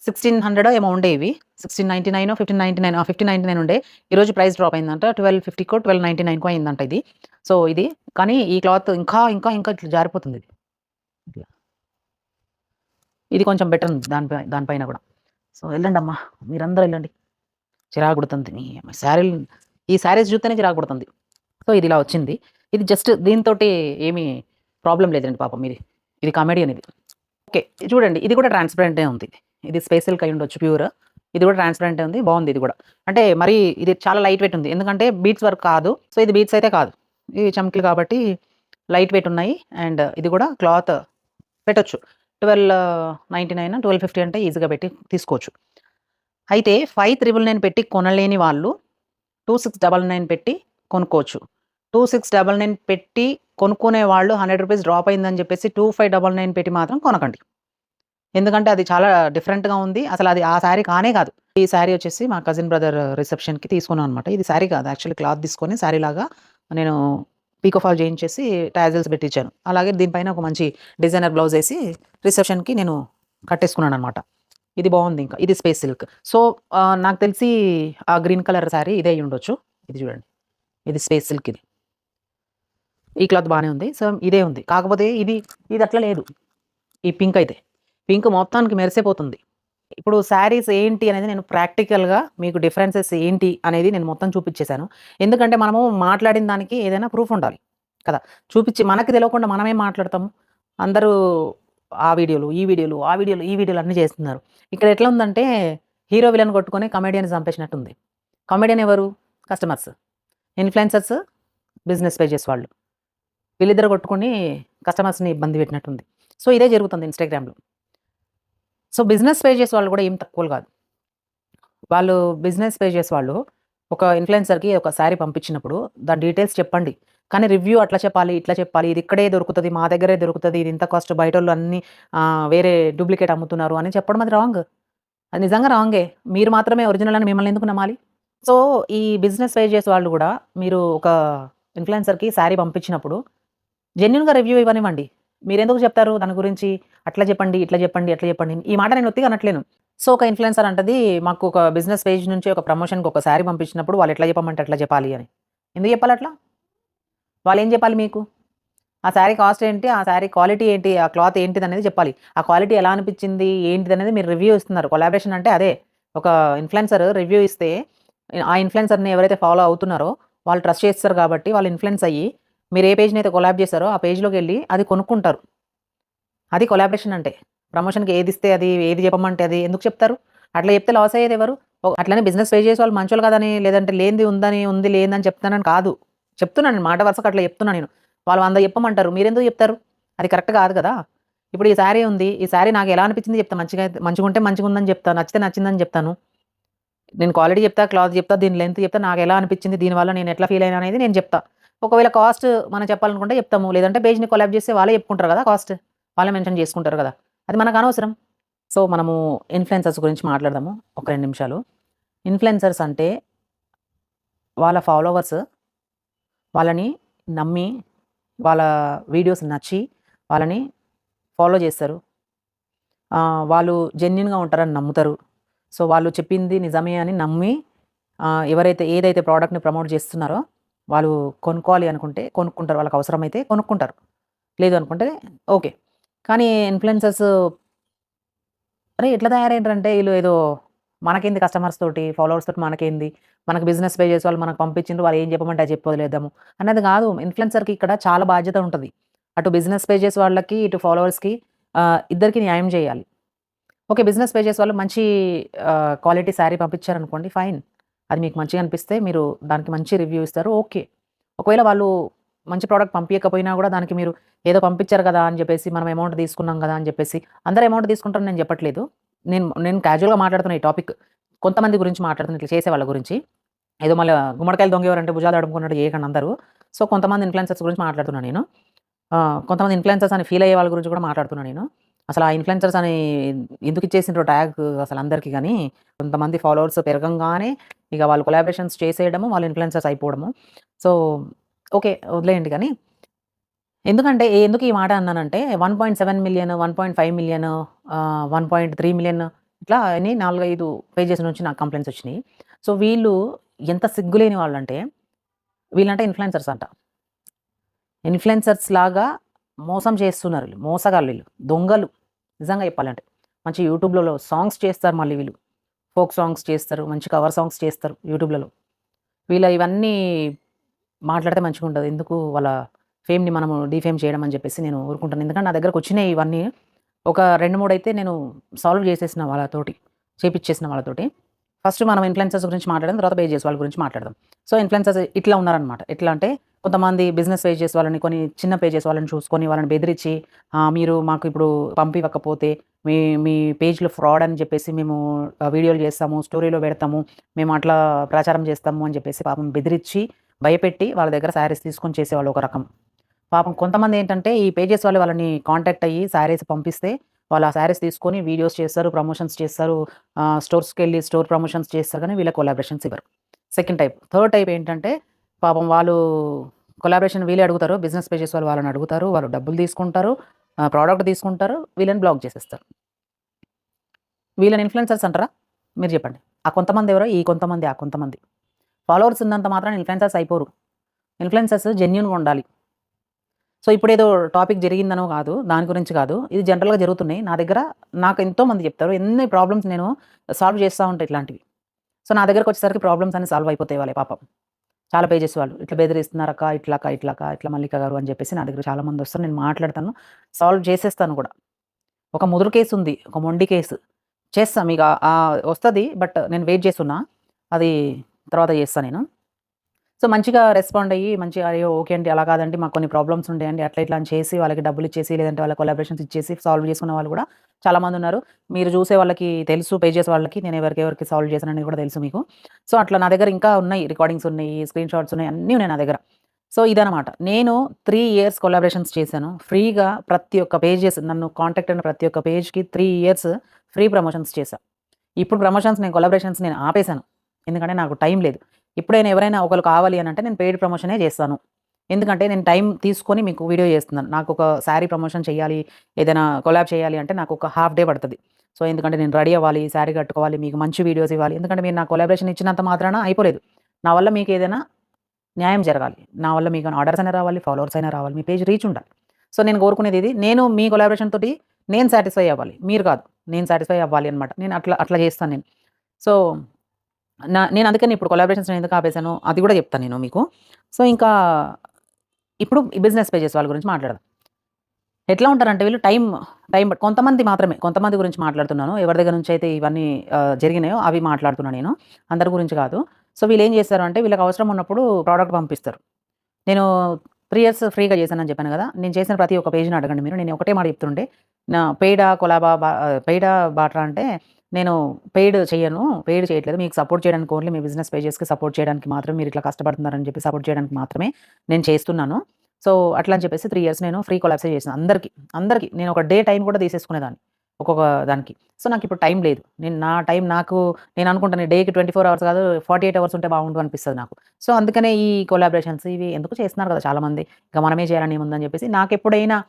1600 ఏమో ఉండే, ఇవి 1699 1599 1599 ఉండే. ఈరోజు ప్రైస్ డ్రాప్ అయిందంట, 1250కో 1299కో అయిందంట ఇది. సో ఇది కానీ ఈ క్లాత్ ఇంకా ఇంకా ఇంకా ఇట్లా జారిపోతుంది. ఇది కొంచెం బెటర్ ఉంది దానిపైన కూడా. సో వెళ్ళండి అమ్మా, మీరందరూ వెళ్ళండి. చిరాకు కొడుతుంది ఈ శారీస్ చూస్తేనే చిరాకు కొడుతుంది. సో ఇది ఇలా వచ్చింది. ఇది జస్ట్ దీంతో ఏమీ ప్రాబ్లం లేదండి పాపం. ఇది కామెడీ అనేది. ఓకే చూడండి, ఇది కూడా ట్రాన్స్పరెంటే ఉంది. ఇది స్పేస్ సిల్క్ అయి ఉండొచ్చు ప్యూర్. ఇది కూడా ట్రాన్స్పరెంటే ఉంది, బాగుంది ఇది కూడా. అంటే మరి ఇది చాలా లైట్ వెయిట్ ఉంది, ఎందుకంటే బీట్స్ వర్క్ కాదు. సో ఇది బీట్స్ అయితే కాదు, ఇవి చమ్కీలు కాబట్టి లైట్ వెయిట్ ఉన్నాయి. అండ్ ఇది కూడా క్లాత్ పెట్టొచ్చు. 1299 1250 అంటే ఈజీగా పెట్టి తీసుకోవచ్చు. అయితే 5399 పెట్టి కొనలేని వాళ్ళు 2699 పెట్టి కొనుక్కోవచ్చు. 2699 పెట్టి కొనుక్కునే వాళ్ళు ₹100 డ్రాప్ అయిందని చెప్పేసి 2599 పెట్టి మాత్రం కొనకండి. ఎందుకంటే అది చాలా డిఫరెంట్‌గా ఉంది. అసలు అది ఆ శారీ కానే కాదు. ఈ శారీ వచ్చేసి మా కజిన్ బ్రదర్ రిసెప్షన్‌కి తీసుకున్నాం అనమాట. ఇది శారీ కాదు, యాక్చువల్లీ క్లాత్ తీసుకొని శారీలాగా నేను పీకో ఫాల్ చేయించేసి టాజిల్స్ పెట్టించాను. అలాగే దీనిపైన ఒక మంచి డిజైనర్ బ్లౌజ్ ఏసి రిసెప్షన్‌కి నేను కట్టేసుకున్నాననమాట. ఇది బాగుంది. ఇంకా ఇది స్పేస్ సిల్క్. సో, నాకు తెలిసి ఆ గ్రీన్ కలర్ శారీ ఇదే అయ్యుండొచ్చు. ఇది చూడండి. ఇది స్పేస్ సిల్క్ ఇది. ఈ క్లాత్ బానే ఉంది. సో, ఇదే ఉంది. కాకపోతే ఇది అట్లా లేదు. ఈ పింక్ అయితే. పింక్ మొత్తానికి మెరిసిపోతుంది. ఇప్పుడు శారీస్ ఏంటి అనేది నేను ప్రాక్టికల్‌గా మీకు డిఫరెన్సెస్ ఏంటి అనేది నేను మొత్తం చూపిచ్చేసాను. ఎందుకంటే మనము మాట్లాడిన దానికి ఏదైనా ప్రూఫ్ ఉండాలి కదా! చూపిచ్చి మనకి తెలవకుండా మనమేం మాట్లాడతాము? అందరూ ఆ వీడియోలు, ఈ వీడియోలు, ఆ వీడియోలు, ఈ వీడియోలు అన్నీ చేస్తున్నారు. ఇక్కడ ఎట్లా ఉందంటే హీరో, విలన్ కొట్టుకొని కమెడియన్‌ని చంపేసినట్టుంది. కమెడియన్ ఎవరు? కస్టమర్స్. ఇన్‌ఫ్లుయెన్సర్స్ బిజినెస్ పేజెస్ వాళ్ళు. వీళ్ళిద్దరు కొట్టుకొని కస్టమర్స్‌ని ఇబ్బంది పెట్టినట్టుంది. సో, ఇదే జరుగుతుంది ఇన్‌స్టాగ్రామ్‌లో. సో, బిజినెస్ పేజెస్ వాళ్ళు కూడా ఏం తక్కువోళ్ళు కాదు. వాళ్ళు బిజినెస్ పేజెస్ వాళ్ళు ఒక ఇన్‌ఫ్లుయెన్సర్‌కి ఒక శారీ పంపించినప్పుడు దాని డీటెయిల్స్ చెప్పండి. కానీ రివ్యూ అట్లా చెప్పాలి, ఇట్లా చెప్పాలి. ఇది ఇక్కడే దొరుకుతది, మా దగ్గరే దొరుకుతది. ఇది ఇంత కాస్ట్, బయటోళ్ళు అన్నీ వేరే డూప్లికేట్ అమ్ముతున్నారు అని చెప్పడం అది రాంగ్. అది నిజంగా రాంగే. మీరు మాత్రమే ఒరిజినల్ అని మిమ్మల్ని ఎందుకు నమ్మాలి? సో, ఈ బిజినెస్ పేజెస్ వాళ్ళు గూడా మీరు ఒక ఇన్‌ఫ్లుయెన్సర్‌కి శారీ పంపించినప్పుడు జెన్యూన్‌గా రివ్యూ ఇవ్వనివ్వండి. మీరెందుకు చెప్తారు దాని గురించి? అట్లా చెప్పండి, ఇట్లా చెప్పండి, అట్లా చెప్పండి. ఈ మాట నేను ఉత్తిగా అనట్లేను. సో, ఒక ఇన్‌ఫ్లుయెన్సర్ అంటది మాకు ఒక బిజినెస్ పేజ్ నుంచి ఒక ప్రమోషన్‌కి ఒక శారీ పంపించినప్పుడు వాళ్ళు ఎట్లా చెప్పమంటే అట్లా చెప్పాలి అని. ఎందుకు చెప్పాలట్లా? వాళ్ళేం చెప్పాలి మీకు? ఆ శారీ కాస్ట్ ఏంటి? ఆ శారీ క్వాలిటీ ఏంటి? ఆ క్లాత్ ఏంటిదనేది చెప్పాలి. ఆ క్వాలిటీ ఎలా అనిపిచ్చింది? ఏంటిదనేది మీరు రివ్యూ ఇస్తున్నారు. కొలాబరేషన్ అంటే అదే. ఒక ఇన్‌ఫ్లుయెన్సర్ రివ్యూ ఇస్తే ఆ ఇన్‌ఫ్లుయెన్సర్‌ని ఎవరైతే ఫాలో అవుతున్నారో వాళ్ళు ట్రస్ట్ చేస్తారు కాబట్టి వాళ్ళు ఇన్‌ఫ్లుయెన్స్ అయ్యి మీరు ఏ పేజ్‌నైతే కొలాబ్ చేసారో ఆ పేజ్‌లోకెళ్ళి అది కొనుక్కుంటారు. అది కొలాబరేషన్ అంటే. ప్రమోషన్‌కి ఏదిస్తే అది, ఏది చెప్పమంటే అది ఎందుకు చెప్తారు? అట్లా చెప్తే లాస్ అయ్యేదెవరు? అట్లనే బిజినెస్ పే చేసే వాళ్ళు మంచోళ్ళు కాదని, లేదంటే లేనిది ఉందని, ఉంది లేనిదని చెప్తున్నానని కాదు. చెప్తున్నాను మాట వరుసకు అట్లా చెప్తున్నా నేను. వాళ్ళు 100 చెప్పమంటారు. మీరెందుకు చెప్తారు? అది కరెక్ట్ కాదు కదా! ఇప్పుడు ఈ శారీ ఉంది. ఈ శారీ నాకు ఎలా అనిపించింది చెప్తా. మంచిగుంటే మంచిగుందని చెప్తా. నచ్చితే నచ్చిందని చెప్తాను. నేను క్వాలిటీ చెప్తా, క్లాత్ చెప్తా, దీని లెంత్ చెప్తా, నాకెలా అనిపించింది, దీనివల్ల నేను ఎట్లా ఫీల్ అయినా అనేది నేను చెప్తా. ఒకవేళ కాస్ట్ మనం చెప్పాలనుకుంటే చెప్తాము. లేదంటే పేజ్‌ని కొలాబ్ చేస్తే వాళ్ళే చెప్పుకుంటారు కదా కాస్ట్. వాళ్ళే మెన్షన్ చేసుకుంటారు కదా! అది మనకనవసరం. సో, మనము ఇన్‌ఫ్లుయెన్సర్స్ గురించి మాట్లాడదాము. ఒక 2 నిమిషాలు. ఇన్‌ఫ్లుయెన్సర్స్ అంటే వాళ్ళ ఫాలోవర్స్ వాళ్ళని నమ్మి, వాళ్ళ వీడియోస్ నచ్చి, వాళ్ళని ఫాలో చేస్తారు. వాళ్ళు జెన్యూన్‌గా ఉంటారని నమ్ముతారు. సో, వాళ్ళు చెప్పింది నిజమే అని నమ్మి ఎవరైతే ఏదైతే ప్రొడక్ట్‌ని ప్రమోట్ చేస్తున్నారో వాళ్ళు కొనుక్కోవాలి అనుకుంటే కొనుక్కుంటారు. వాళ్ళకి అవసరమైతే కొనుక్కుంటారు. లేదు అనుకుంటే ఓకే. కానీ ఇన్‌ఫ్లుయెన్సర్స్ అరే! ఎట్లా తయారయ్యిండ్రంటే ఈళ్ళు ఏదో మనకేంది కస్టమర్స్ తోటి, ఫాలోవర్స్ తోటి మనకేంది, మనకు బిజినెస్ పేజెస్ వాళ్ళు మనకు పంపించిండ్రు. వాళ్ళు ఏం చెప్పమంటే అది చెప్పి వదిలేద్దాము అన్నది కాదు. ఇన్‌ఫ్లుయెన్సర్‌కి ఇక్కడ చాలా బాధ్యత ఉంటది. అటు బిజినెస్ పేజెస్ వాళ్ళకి, ఇటు ఫాలోవర్స్‌కి ఇద్దరికీ న్యాయం చేయాలి. ఓకే. బిజినెస్ పేజెస్ వాళ్ళు మంచి క్వాలిటీ శారీ పంపించారనుకోండి ఫైన్. అది మీకు మంచిగా అనిపిస్తే మీరు దానికి మంచి రివ్యూ ఇస్తారు. ఓకే. ఒకవేళ వాళ్ళు మంచి ప్రొడక్ట్ పంపియకపోయినా గూడా దానికి మీరు ఏదో పంపించారు గదా! అని జెప్పేసి మనం అమౌంట్ తీసుకున్నాం గదా! అని జెప్పేసి అందరూ అమౌంట్ తీసుకుంటారని నేను చెప్పట్లేదు. నేను క్యాజువల్‌గా మాట్లాడుతున్న ఈ టాపిక్. కొంతమంది గురించి మాట్లాడుతున్నా ఇట్లా చేసేవాళ్ళ గురించి. ఏదో మళ్ళా గుమ్మడికాయలు దొంగెవరంటే భుజాలు తడుముకున్నట్టు చేయకండి అందరూ. సో, కొంతమంది ఇన్‌ఫ్లుయెన్సర్స్ గురించి మాట్లాడుతున్నా నేను. కొంతమంది ఇన్‌ఫ్లుయెన్సర్స్ అని ఫీల్ అయ్యే వాళ్ళ గురించి కూడా మాట్లాడుతున్నా నేను. అసలు ఆ ఇన్‌ఫ్లుయెన్సర్స్ అని ఎందుకు ఇచ్చేసిండ్రో ట్యాగ్ అసలందరికి గాని, కొంతమంది ఫాలోవర్స్ పెరగంగానే ఇగ వాళ్ళు కొలాబరేషన్స్ చేసేయడము, వాళ్ళు ఇన్‌ఫ్లుయెన్సర్స్ అయిపోవడము. So, okay. వదిలేయండి గానీ, ఎందుకు ఈ మాట అన్నానంటే 1.7 మిలియన్, 1.5 మిలియన్ 1.3 మిలియన్ ఇట్లా అని 4, 5 పేజెస్ నుంచి నాకు కంప్లెయింట్స్ వచ్చినియి. సో, వీళ్ళు ఎంత సిగ్గులేని వాళ్ళంటే, వీళ్ళంటే ఇన్‌ఫ్లుయెన్సర్స్ అంట. ఇన్‌ఫ్లుయెన్సర్స్ లాగా మోసం చేస్తున్నారు ఈళ్ళు. మోసగాళ్ళీళ్ళు. దొంగలు. నిజంగా చెప్పాలంటే. మంచి యూట్యూబ్‌లలో సాంగ్స్ చేస్తారు మళ్ళీ వీళ్ళు. ఫోక్ సాంగ్స్ చేస్తారు. మంచి కవర్ సాంగ్స్ చేస్తారు యూట్యూబ్‌లలో. వీళ్ళ ఇవన్నీ మాట్లాడితే మంచిగుండదు. ఎందుకు వాళ్ళ ఫేమ్‌ని మనము డీఫేమ్ చేయడం అని చెప్పేసి నేను ఊరుకుంటాను. ఎందుకంటే నా దగ్గరకొచ్చినాయి ఇవన్నీ. ఒక 2, 3 అయితే నేను సాల్వ్ చేసేసిన వాళ్ళతోటి. చేపిచ్చేసిన వాళ్ళతోటి. ఫస్ట్ మనం ఇన్‌ఫ్లుయెన్సర్స్ గురించి మాట్లాడదాం. తర్వాత పేజెస్ వాళ్ళ గురించి మాట్లాడదాం. సో, ఇన్‌ఫ్లుయెన్సర్స్ ఇట్లా ఉన్నారనమాట. ఎట్లా అంటే కొంతమంది బిజినెస్ పేజెస్ వాళ్ళని, కొన్ని చిన్న పేజెస్ వాళ్ళని చూసుకొని వాళ్ళని బెదిరించి మీరు మాకు ఇప్పుడు పంపివ్వకపోతే మీ మీ పేజ్‌లో ఫ్రాడ్ అని చెప్పేసి మేము వీడియోలు చేస్తాము, స్టోరీలో పెడతాము, మేము అట్లా ప్రచారం చేస్తాము అని చెప్పేసి పాపం బెదిరించి, భయపెట్టి వాళ్ళ దగ్గర శారీస్ తీసుకొని చేసేవాళ్ళు ఒక రకం. పాపం కొంతమందేంటంటే ఈ పేజెస్ వాళ్ళు వాళ్ళని కాంటాక్ట్ అయ్యి శారీస్ పంపిస్తే వాళ్ళు ఆ శారీస్ తీసుకొని వీడియోస్ చేస్తారు, ప్రమోషన్స్ చేస్తారు, స్టోర్స్‌కెళ్ళి స్టోర్ ప్రమోషన్స్ చేస్తారు కానీ వీళ్ళకి కొలాబరేషన్స్ ఇవ్వరు. Second type. థర్డ్ టైప్ ఏంటంటే పాపం వాళ్ళు కొలాబరేషన్ వీళ్ళే అడుగుతారు. బిజినెస్ పేజెస్ వాళ్ళు వాళ్ళని అడుగుతారు. వాళ్ళు డబ్బులు తీసుకుంటారు. ప్రొడక్ట్ తీసుకుంటారు. వీళ్ళని బ్లాక్ చేసేస్తారు. వీళ్ళని ఇన్‌ఫ్లుయెన్సర్స్ అంటారా? మీరు చెప్పండి. ఆ కొంతమంది ఎవరో, ఈ కొంతమంది, ఆ కొంతమంది. ఫాలోవర్స్ ఉన్నంత మాత్రాన ఇన్‌ఫ్లుయెన్సర్స్ అయిపోరు. ఇన్‌ఫ్లుయెన్సర్స్ జెన్యూన్‌గా ఉండాలి. సో, ఇప్పుడేదో టాపిక్ జరిగిందనో కాదు, దాని గురించి కాదు. ఇది జనరల్‌గా జరుగుతున్నాయి. నా దగ్గర నాకు ఎంతోమంది చెప్తారు. ఎన్ని ప్రాబ్లమ్స్ నేను సాల్వ్ చేస్తా ఉంటా ఇట్లాంటివి. సో, నా దగ్గరకొచ్చేసరికి ప్రాబ్లమ్స్ అన్నీ సాల్వ్ అయిపోతాయి వాళ్ళయి పాపం. చాలా పేజెస్ వాళ్ళు. ఇట్లా బెదిరిస్తున్నారక్క, ఇట్లా అక్క, ఇట్లా అక్క, ఇట్లా మల్లిక గారు అని చెప్పేసి నా దగ్గర చాలా మందొస్తారు. నేను మాట్లాడతాను. సాల్వ్ చేసేస్తాను కూడా. ఒక ముదురు కేసుంది. ఒక మొండి కేసు. చేస్తా మీకు వస్తది. బట్ నేను వెయిట్ చేసున్నా. అది తర్వాత చేస్తా నేను. సో, మంచిగా రెస్పాండ్ అయ్యి మంచిగా అయ్యో! ఓకే అండి. అలా కాదండి మాకు కొన్ని ప్రాబ్లమ్స్ ఉంటాయండి. అట్లా ఇట్లా అని చేసి వాళ్ళకి డబ్బులిచ్చేసి లేదంటే వాళ్ళ కొలాబరేషన్స్ ఇచ్చేసి సాల్వ్ చేసుకున్న వాళ్ళు కూడా చాలామందున్నారు. మీరు చూసే వాళ్ళకి తెలుసు పేజెస్ వాళ్ళకి నేను ఎవరికెవరికి సాల్వ్ చేశాననేది కూడా తెలుసు మీకు. సో, అట్లా నా దగ్గర ఇంకా ఉన్నాయి. రికార్డింగ్స్ ఉన్నాయి, స్క్రీన్ షాట్స్ ఉన్నాయి. అన్నీ ఉన్నాయి నా దగ్గర. సో, ఇదనమాట. నేను 3 ఇయర్స్ కొలాబరేషన్స్ చేశాను. ఫ్రీగా ప్రతి ఒక్క పేజెస్ నన్ను కాంటాక్ట్ అయిన ప్రతి ఒక్క పేజ్‌కి 3 ఇయర్స్ ఫ్రీ ప్రమోషన్స్ చేశా. ఇప్పుడు ప్రమోషన్స్ నేను కొలాబరేషన్స్ నేను ఆపేశాను. ఎందుకంటే నాకు టైం లేదు. ఎప్పుడైనా ఎవరైనా ఒకళ్ళు కావాలి అనంటే నేను పెయిడ్ ప్రమోషనే చేస్తాను. ఎందుకంటే నేను టైం తీసుకొని మీకు వీడియో చేస్తున్నాను. నాకొక శారీ ప్రమోషన్ చేయాలి, ఏదైనా కొలాబ్ చేయాలి అంటే నాకొక హాఫ్ డే పడతది. సో, ఎందుకంటే నేను రెడీ అవ్వాలి, శారీ కట్టుకోవాలి, మీకు మంచి వీడియోస్ ఇవ్వాలి. ఎందుకంటే మీరు నాకు కొలాబరేషన్ ఇచ్చినంత మాత్రాన అయిపోలేదు. నా వల్ల మీకేదైనా న్యాయం జరగాలి. నా వల్ల మీకు ఆర్డర్స్ అయినా రావాలి, ఫాలోవర్స్ అయినా రావాలి, మీ పేజ్ రీచ్ ఉండాలి. సో, నేను కోరుకునేది ఇది. నేను మీ కొలాబరేషన్ తోటి నేను సాటిస్ఫై అవ్వాలి. మీరు కాదు. నేను సాటిస్ఫై అవ్వాలి అన్నమాట. నేను అట్లా అట్లా చేస్తాను నేను. సో, నేను అందుకని ఇప్పుడు కొలాబరేషన్స్ ఎందుకు ఆపేసానో అది కూడా చెప్తాను నేను మీకు. సో, ఇంకా ఇప్పుడు ఈ బిజినెస్ పేజెస్ వాళ్ళ గురించి మాట్లాడదాం. ఎట్లా ఉంటారంటే వీళ్ళు టైం కొంతమంది మాత్రమే. కొంతమంది గురించి మాట్లాడుతున్నాను. ఎవరి దగ్గర నుంచయితే ఇవన్నీ జరిగినాయో అవి మాట్లాడుతున్నా నేను. అందరి గురించి కాదు. సో, వీళ్ళేం చేస్తారు అంటే వీళ్ళకి అవసరం ఉన్నప్పుడు ప్రొడక్ట్ పంపిస్తారు. నేను 3 ఇయర్స్ ఫ్రీగా చేశానని చెప్పాను గదా! నేను చేసిన ప్రతి ఒక్క పేజ్‌ని అడగండి మీరు. నేను ఒకటే మాట చెప్తుండే. నా పెయిడా, కొలాబా, పెయిడా, బాటా అంటే నేను పెయిడ్ చెయ్యను. పెయిడ్ చేయట్లేదు. మీకు సపోర్ట్ చేయడానికి ఓన్లీ మీ బిజినెస్ పేజెస్‌కి సపోర్ట్ చేయడానికి మాత్రమే మీరు ఇట్లా కష్టపడుతున్నారని చెప్పి సపోర్ట్ చేయడానికి మాత్రమే నేను చేస్తున్నాను. సో, అట్లా అని చెప్పేసి 3 ఇయర్స్ నేను ఫ్రీ కొలాబ్సే చేశాను. అందరికి నేను ఒక డే టైమ్ కూడా తీసేసుకునేదాన్ని. ఒక్కొక్క దానికి. సో, నాకిప్పుడు టైం లేదు. నా టైం నాకు నేను అనుకుంటాను డేకి 24 అవర్స్ కాదు 48 అవర్స్ ఉంటే బాగుండు అనిపిస్తది నాకు. సో, అందుకనే ఈ కొలాబరేషన్స్ ఇవి ఎందుకు చేస్తున్నారు కదా చాలామంది. ఇక మనమే చేయాలని ఏముందని చెప్పేసి నాకెప్పుడైనా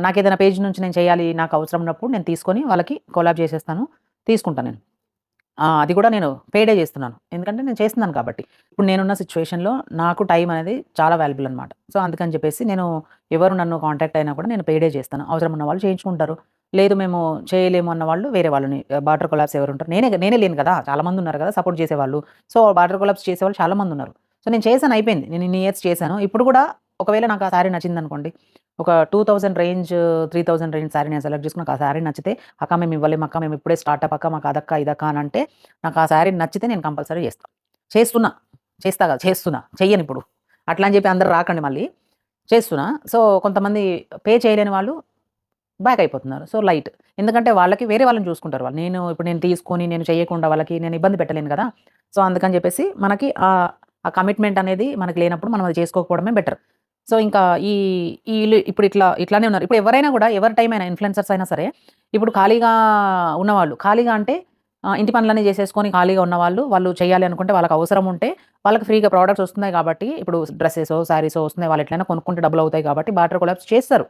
నాకేదైనా పేజ్ నుంచి నేను చేయాలి, నాకు అవసరం ఉన్నప్పుడు నేను తీసుకొని వాళ్ళకి కొలాబ్ చేసేస్తాను. తీసుకుంటాను నేను. అది కూడా నేను పెయిడే చేస్తున్నాను. ఎందుకంటే నేను చేస్తున్నాను కాబట్టి. ఇప్పుడు నేనున్న సిట్యుయేషన్‌లో నాకు టైం అనేది చాలా వాల్యుబుల్ అనమాట. సో, అందుకని చెప్పేసి నేను ఎవరు నన్ను కాంటాక్ట్ అయినా కూడా నేను పెయిడే చేస్తాను. అవసరం ఉన్న వాళ్ళు చేయించుకుంటారు. లేదు మేము చేయలేము అన్న వాళ్ళు వేరే వాళ్ళని బార్టర్ కొలాబ్స్ ఎవరుంటారు నేనే లేను కదా! చాలామంది ఉన్నారు కదా! సపోర్ట్ చేసేవాళ్ళు. సో, బార్టర్ కొలాబ్స్ చేసేవాళ్ళు చాలామంది ఉన్నారు. సో, నేను చేశాను అయిపోయింది. నేను ఇన్ని ఇయర్స్ చేశాను. ఇప్పుడు కూడా ఒకవేళ నాకు ఆ శారీ నచ్చిందనుకోండి. ఒక 2000 రేంజ్, 3000 రేంజ్ శారీ నేను సెలెక్ట్ చేసుకొని నాకు ఆ శారీ నచ్చితే అక్క మేము ఇవ్వలేము అక్క, మేము ఇప్పుడే స్టార్టప్ అక్క, మాకు అదక్క, ఇదక్క అని అంటే నాకు ఆ శారీ నచ్చితే నేను కంపల్సరీ చేస్తా. చేస్తున్నా. చేస్తా కాదు చేస్తున్నా. చెయ్యనిప్పుడు. అట్లా అని చెప్పి అందరూ రాకండి మళ్ళీ. చేస్తున్నా. సో, కొంతమంది పే చేయలేని వాళ్ళు బ్యాక్ అయిపోతున్నారు. So, light. ఎందుకంటే వాళ్ళకి వేరే వాళ్ళని చూసుకుంటారు వాళ్ళు. ఇప్పుడు నేను తీసుకొని నేను చేయకుండా వాళ్ళకి నేను ఇబ్బంది పెట్టలేను కదా! సో, అందుకని చెప్పేసి మనకి ఆ కమిట్మెంట్ అనేది మనకు లేనప్పుడు మనం అది చేసుకోకపోవడమే బెటర్. సో, ఇంకా ఈ ఈళ్ళు ఇప్పుడు ఇట్లానే ఉన్నారు. ఇప్పుడు ఎవరైనా గూడా ఎవరి టైం అయినా ఇన్‌ఫ్లుయెన్సర్స్ అయినా సరే, ఇప్పుడు ఖాళీగా ఉన్నవాళ్ళు, ఖాళీగా అంటే ఇంటి పనులన్నీ చేసేసుకొని ఖాళీగా ఉన్నవాళ్ళు, వాళ్ళు చేయాలి అనుకుంటే వాళ్ళకి అవసరం ఉంటే వాళ్ళకి ఫ్రీగా ప్రొడక్ట్స్ వస్తున్నాయి కాబట్టి, ఇప్పుడు డ్రెసెసో, శారీసో వస్తున్నాయి. వాళ్ళు ఎట్లైనా కొనుక్కుంటే డబ్బులవుతాయి కాబట్టి బార్టర్ కొలాబ్స్ చేస్తారు.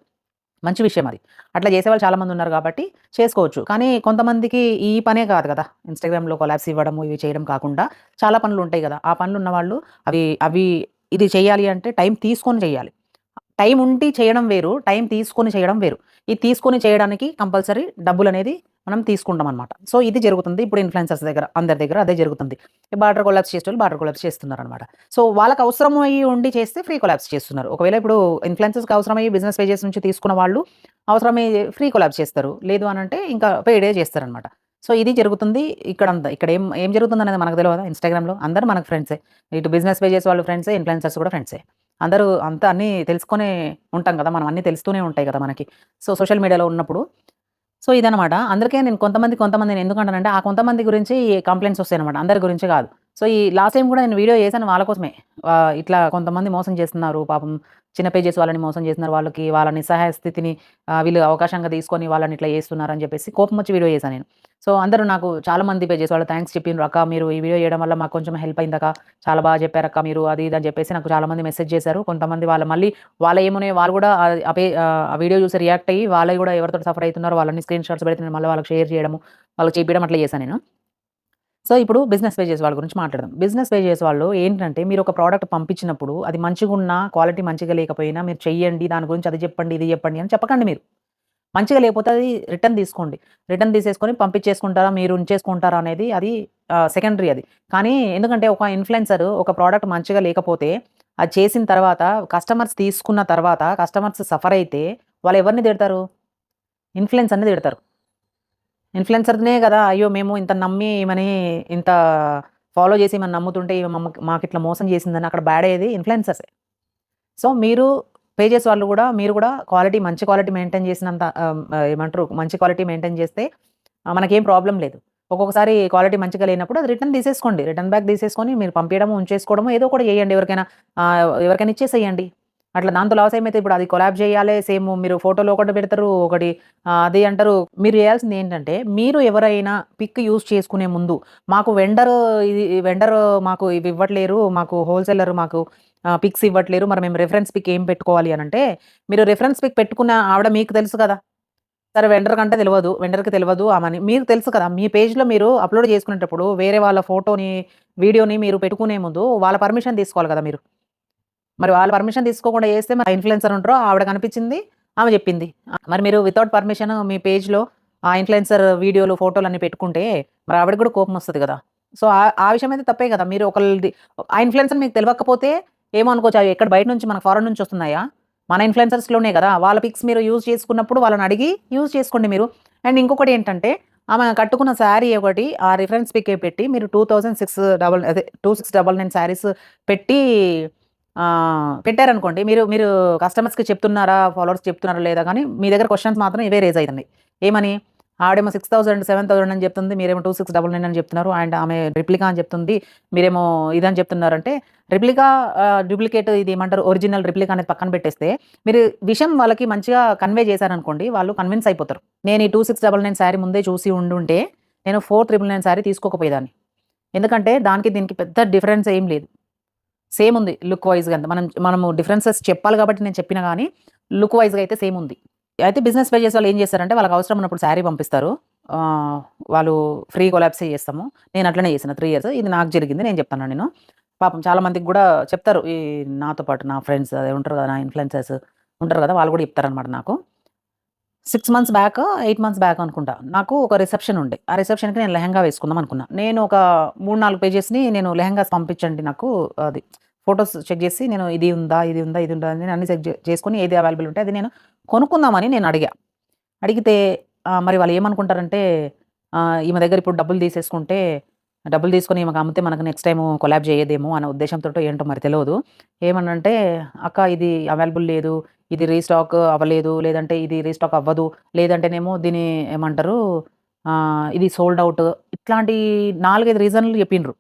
మంచి విషయం అది. అట్లా చేసేవాళ్ళు చాలా మందున్నారు గాబట్టి చేసుకోవచ్చు. కానీ కొంతమందికి ఈ పనే కాదు గదా! ఇన్‌స్టాగ్రామ్‌లో కొలాబ్స్ ఇవ్వడము, ఇవి చేయడం కాకుండా చాలా పనులుంటాయి గదా! ఆ పనులున్నవాళ్ళు అవి అవి ఇది చేయాలి అంటే టైం తీసుకొని చేయాలి. టైం ఉండి చేయడం వేరు. టైం తీసుకొని చేయడం వేరు. ఈ తీసుకొని చేయడానికి కంపల్సరీ డబ్బులనేది మనం తీసుకుంటామనమాట. సో, ఇది జరుగుతుంది ఇప్పుడు ఇన్‌ఫ్లుయెన్సర్స్ దగ్గర. అందరి దగ్గర అదే జరుగుతుంది. బార్టర్ కొలాబ్స్ చేసేటోళ్ళు బార్టర్ కొలాబ్స్ చేస్తున్నారనమాట. సో, వాళ్ళకి అవసరమయ్యి ఉండి చేస్తే ఫ్రీ కొలాబ్స్ చేస్తున్నారు. ఒకవేళ ఇప్పుడు ఇన్‌ఫ్లుయెన్సర్స్‌కి అవసరమయ్యి బిజినెస్ పేజెస్ నుంచి తీసుకున్న వాళ్ళు అవసరమయ్యి ఫ్రీ కొలాబ్స్ చేస్తారు. లేదు అనంటే ఇంకా పెయిడే చేస్తారనమాట. సో, ఇది జరుగుతుంది ఇక్కడంతా. ఇక్కడ ఏం జరుగుతుందనేది మనకు తెలవదా ఇన్‌స్టాగ్రామ్‌లో? అందరూ మనకు ఫ్రెండ్సే. ఇటు బిజినెస్ పేజెస్ వాళ్ళు ఫ్రెండ్సే, ఇన్‌ఫ్లుయెన్సర్స్ కూడా ఫ్రెండ్సే. అందరూ అంతా అన్నీ తెలుసుకొనే ఉంటాం కదా! మనం అన్నీ తెలుస్తూనే ఉంటాయి కదా మనకి. సోషల్ మీడియాలో ఉన్నప్పుడు. ఇదనమాట. అందుకే నేను కొంతమందిని ఎందుకంటానంటే, ఆ కొంతమంది గురించి కంప్లెయింట్స్ వస్తాయనమాట. అందరి గురించి కాదు. ఈ లాస్ట్ టైమ్ కూడా నేను వీడియో చేశాను వాళ్ళ కోసమే. ఇట్లా కొంతమంది మోసం చేస్తున్నారు. పాపం చిన్న పేజెస్ వాళ్ళని మోసం చేస్తున్నారు. వాళ్ళ నిస్సహాయ స్థితిని వీళ్ళు అవకాశంగా తీసుకొని వాళ్ళని ఇట్లా చేస్తున్నారని చెప్పేసి కోపమొచ్చి వీడియో చేశాను నేను. అందరూ నాకు చాలా మంది పేజెస్ వాళ్ళు థాంక్స్ చెప్పిండ్రు. "అక్క మీరు ఈ వీడియో చేయడం వల్ల మాకు కొంచెం హెల్ప్ అయిందక్క. చాలా బాగా చెప్పారక్క మీరు" అది ఇది అని చెప్పేసి నాకు చాలా మంది మెసేజ్ చేశారు. కొంతమంది మళ్ళీ వాళ్ళేమున్నాయి వాళ్ళు కూడా ఆ వీడియో చూసి రియాక్ట్ అయ్యి వాళ్ళయి కూడా ఎవరితో సఫర్ అయితున్నారో వాళ్ళని స్క్రీన్ షాట్స్ పెడితే నేను మళ్ళీ వాళ్ళకి షేర్ చేయడము, వాళ్ళకి చేపియడం అట్లా చేశాను నేను. ఇప్పుడు బిజినెస్ పేజెస్ వాళ్ళ గురించి మాట్లాడదాం. బిజినెస్ పేజెస్ వాళ్ళు ఏంటంటే మీరు ఒక ప్రొడక్ట్ పంపించినప్పుడు అది మంచిగున్నా, క్వాలిటీ మంచిగా లేకపోయినా మీరు చెయ్యండి, దాని గురించి అది చెప్పండి, ఇది చెప్పండి అని చెప్పకండి మీరు. మంచిగా లేకపోతే అది రిటర్న్ తీసుకోండి. రిటర్న్ తీసేసుకొని పంపించేసుకుంటారా, మీరు ఉంచేసుకుంటారా అనేది అది సెకండరీ అది. కానీ ఎందుకంటే ఒక ఇన్‌ఫ్లుయెన్సర్ ఒక ప్రొడక్ట్ మంచిగా లేకపోతే అది చేసిన తర్వాత కస్టమర్స్ తీసుకున్న తర్వాత కస్టమర్స్ సఫర్ అయితే వాళ్ళు ఎవరిని తిడతారు? ఇన్‌ఫ్లుయెన్సర్‌ని తిడతారు. ఇన్‌ఫ్లుయెన్సర్‌నే గదా! అయ్యో! మేము ఇంత నమ్మి ఈమెని ఇంత ఫాలో చేసి ఈమెను నమ్ముతుంటే ఈమె మాకిట్లా మోసం చేసిందని అక్కడ బ్యాడ్ అయ్యేది ఇన్‌ఫ్లుయెన్సర్సే. మీరు పేజెస్ వాళ్ళు గూడా మీరు గూడా మంచి క్వాలిటీ మెయింటైన్ చేసినంత ఏమంటారు మంచి క్వాలిటీ మెయింటైన్ చేస్తే మనకేం ప్రాబ్లమ్ లేదు. ఒక్కొక్కసారి క్వాలిటీ మంచిగా లేనప్పుడు అది రిటర్న్ తీసేసుకోండి. రిటర్న్ బ్యాక్ తీసేసుకొని మీరు పంపియడమో, ఉంచేసుకోవడమో ఏదో ఒకటి చేయండి. ఎవరికైనా ఇచ్చేసేయండి. అట్లా దాంతో లాస్ ఏమైతే ఇప్పుడు అది కొలాబ్ చేయాలే సేమ్ మీరు ఫోటోలో ఒకటి పెడతారు. ఒకటి అది అంటారు. మీరు చేయాల్సిందేంటంటే మీరు ఎవరైనా పిక్ యూజ్ చేసుకునే ముందు మాకు వెండర్ మాకు ఇవి ఇవ్వట్లేరు. మాకు హోల్‌సేలర్ మాకు పిక్స్ ఇవ్వట్లేరు. మరి మేము రిఫరెన్స్ పిక్ ఏం పెట్టుకోవాలి అనంటే, మీరు రిఫరెన్స్ పిక్ పెట్టుకున్న ఆవిడ మీకు తెలుసు కదా! సరే వెండర్‌కి తెలవదు ఆమని. మీకు తెలుసు కదా! మీ పేజ్‌లో మీరు అప్‌లోడ్ చేసుకునేటప్పుడు వేరే వాళ్ళ ఫోటోని, వీడియోని మీరు పెట్టుకునే ముందు వాళ్ళ పర్మిషన్ తీసుకోవాలి కదా మీరు. మరి వాళ్ళ పర్మిషన్ తీసుకోకుండా చేస్తే మరి ఇన్‌ఫ్లుయెన్సర్ ఉంటారో ఆవిడ కనిపించింది, ఆమె చెప్పింది. మరి మీరు వితౌట్ పర్మిషన్ మీ పేజ్‌లో ఆ ఇన్‌ఫ్లుయెన్సర్ వీడియోలు, ఫోటోలన్నీ పెట్టుకుంటే మరి ఆవిడకి కూడా కోపమొస్తది కదా! ఆ విషయం అయితే తప్పే కదా! మీరు ఒకళ్ళది ఆ ఇన్‌ఫ్లుయెన్సర్ మీకు తెలవకపోతే ఏమో అనుకోవచ్చు. అవి ఎక్కడ బయట నుంచి మనకు ఫారెన్ నుంచి వస్తున్నాయా? మన ఇన్‌ఫ్లుయెన్సర్స్‌లోనే కదా! వాళ్ళ పిక్స్ మీరు యూజ్ చేసుకున్నప్పుడు వాళ్ళని అడిగి యూజ్ చేసుకోండి మీరు. అండ్ ఇంకొకటేంటంటే ఆమె కట్టుకున్న శారీ ఒకటి ఆ రిఫరెన్స్ పికే పెట్టి మీరు 2699 శారీస్ పెట్టి పెట్టారనుకోండి. మీరు మీరు కస్టమర్స్‌కి చెప్తున్నారా? ఫాలోవర్స్‌కి చెప్తున్నారా లేదా గానీ, మీ దగ్గర క్వెషన్స్ మాత్రం ఇవే రైజ్ అయితున్నాయి. ఏమని? ఆవిడేమో 6000, 7000 అని చెప్తుంది. మీరేమో 2699 అని చెప్తున్నారు. అండ్ ఆమె రెప్లికా అని చెప్తుంది. మీరేమో ఇదని చెప్తున్నారంటే, రెప్లికా డూప్లికేట్ ఇది ఏమంటారు? ఒరిజినల్ రెప్లికా అనేది పక్కన పెట్టేస్తే, మీరు విషయం వాళ్ళకి మంచిగా కన్వే చేశారనుకోండి, వాళ్ళు కన్విన్స్ అయిపోతారు. నేను ఈ 2699 శారీ ముందే చూసి ఉండుంటే, నేను 4999 శారీ తీసుకోకపోయేదాన్ని. ఎందుకంటే, దానికి దీనికి పెద్ద డిఫరెన్స్ ఏం లేదు. సేమ్ ఉంది లుక్ వైస్‌గా అంతా. మనము డిఫరెన్సెస్ చెప్పాలి కాబట్టి నేను చెప్పినా గానీ, లుక్ వైస్‌గా అయితే సేమ్ ఉంది. అయితే బిజినెస్ పేజెస్ వాళ్ళు ఏం చేస్తారంటే, వాళ్ళకి అవసరం ఉన్నప్పుడు శారీ పంపిస్తారు. ఆహ్, వాళ్ళు ఫ్రీ కొలాబ్సే చేస్తాము. నేను అట్లనే చేశాను 3 ఇయర్స్. ఇది నాకు జరిగింది. నేను చెప్తాను నేను. పాపం చాలా మందికి గూడా చెప్తారు. నాతో పాటు నా ఫ్రెండ్స్ అదే ఉంటారు కదా! నా ఇన్‌ఫ్లుయెన్సర్స్ ఉంటారు కదా! వాళ్ళు కూడా చెప్తారనమాట నాకు. 6 మంత్స్ బ్యాక్, 8 మంత్స్ బ్యాక్ అనుకుంటా. నాకు ఒక రిసెప్షన్ ఉండే. ఆ రిసెప్షన్‌కి నేను లెహెంగా వేసుకుందాం అనుకున్నా. నేను ఒక 3, 4 పేజెస్‌ని నేను లెహెంగాస్ పంపించండి నాకు అది ఫోటోస్ చెక్ చేసి నేను ఇది ఉందా? ఇది ఉందా? ఇది ఉందా? అని అన్ని చెక్ చేసుకొని ఏది అవైలబుల్ ఉంటే అది నేను కొనుక్కుందామని నేను అడిగా. అడిగితే మరి వాళ్ళు ఏమనుకుంటారంటే ఈమె దగ్గర ఇప్పుడు డబ్బులు తీసేసుకుంటే డబ్బులు తీసుకొని ఈమెకు అమ్మితే మనకు నెక్స్ట్ టైము కొలాబ్ చేయదేమో అనే ఉద్దేశంతోటో ఏంటో మరి తెలవదు. ఏమనంటే, "అక్క ఇది అవైలబుల్ లేదు. ఇది రీస్టాక్ అవ్వలేదు. లేదంటే ఇది రీస్టాక్ అవ్వదు. లేదంటేనేమో దీని ఏమంటారు ఇది సోల్డ్ ఔట్." ఇట్లాంటి 4, 5 రీజన్‌లు చెప్పిండ్రు.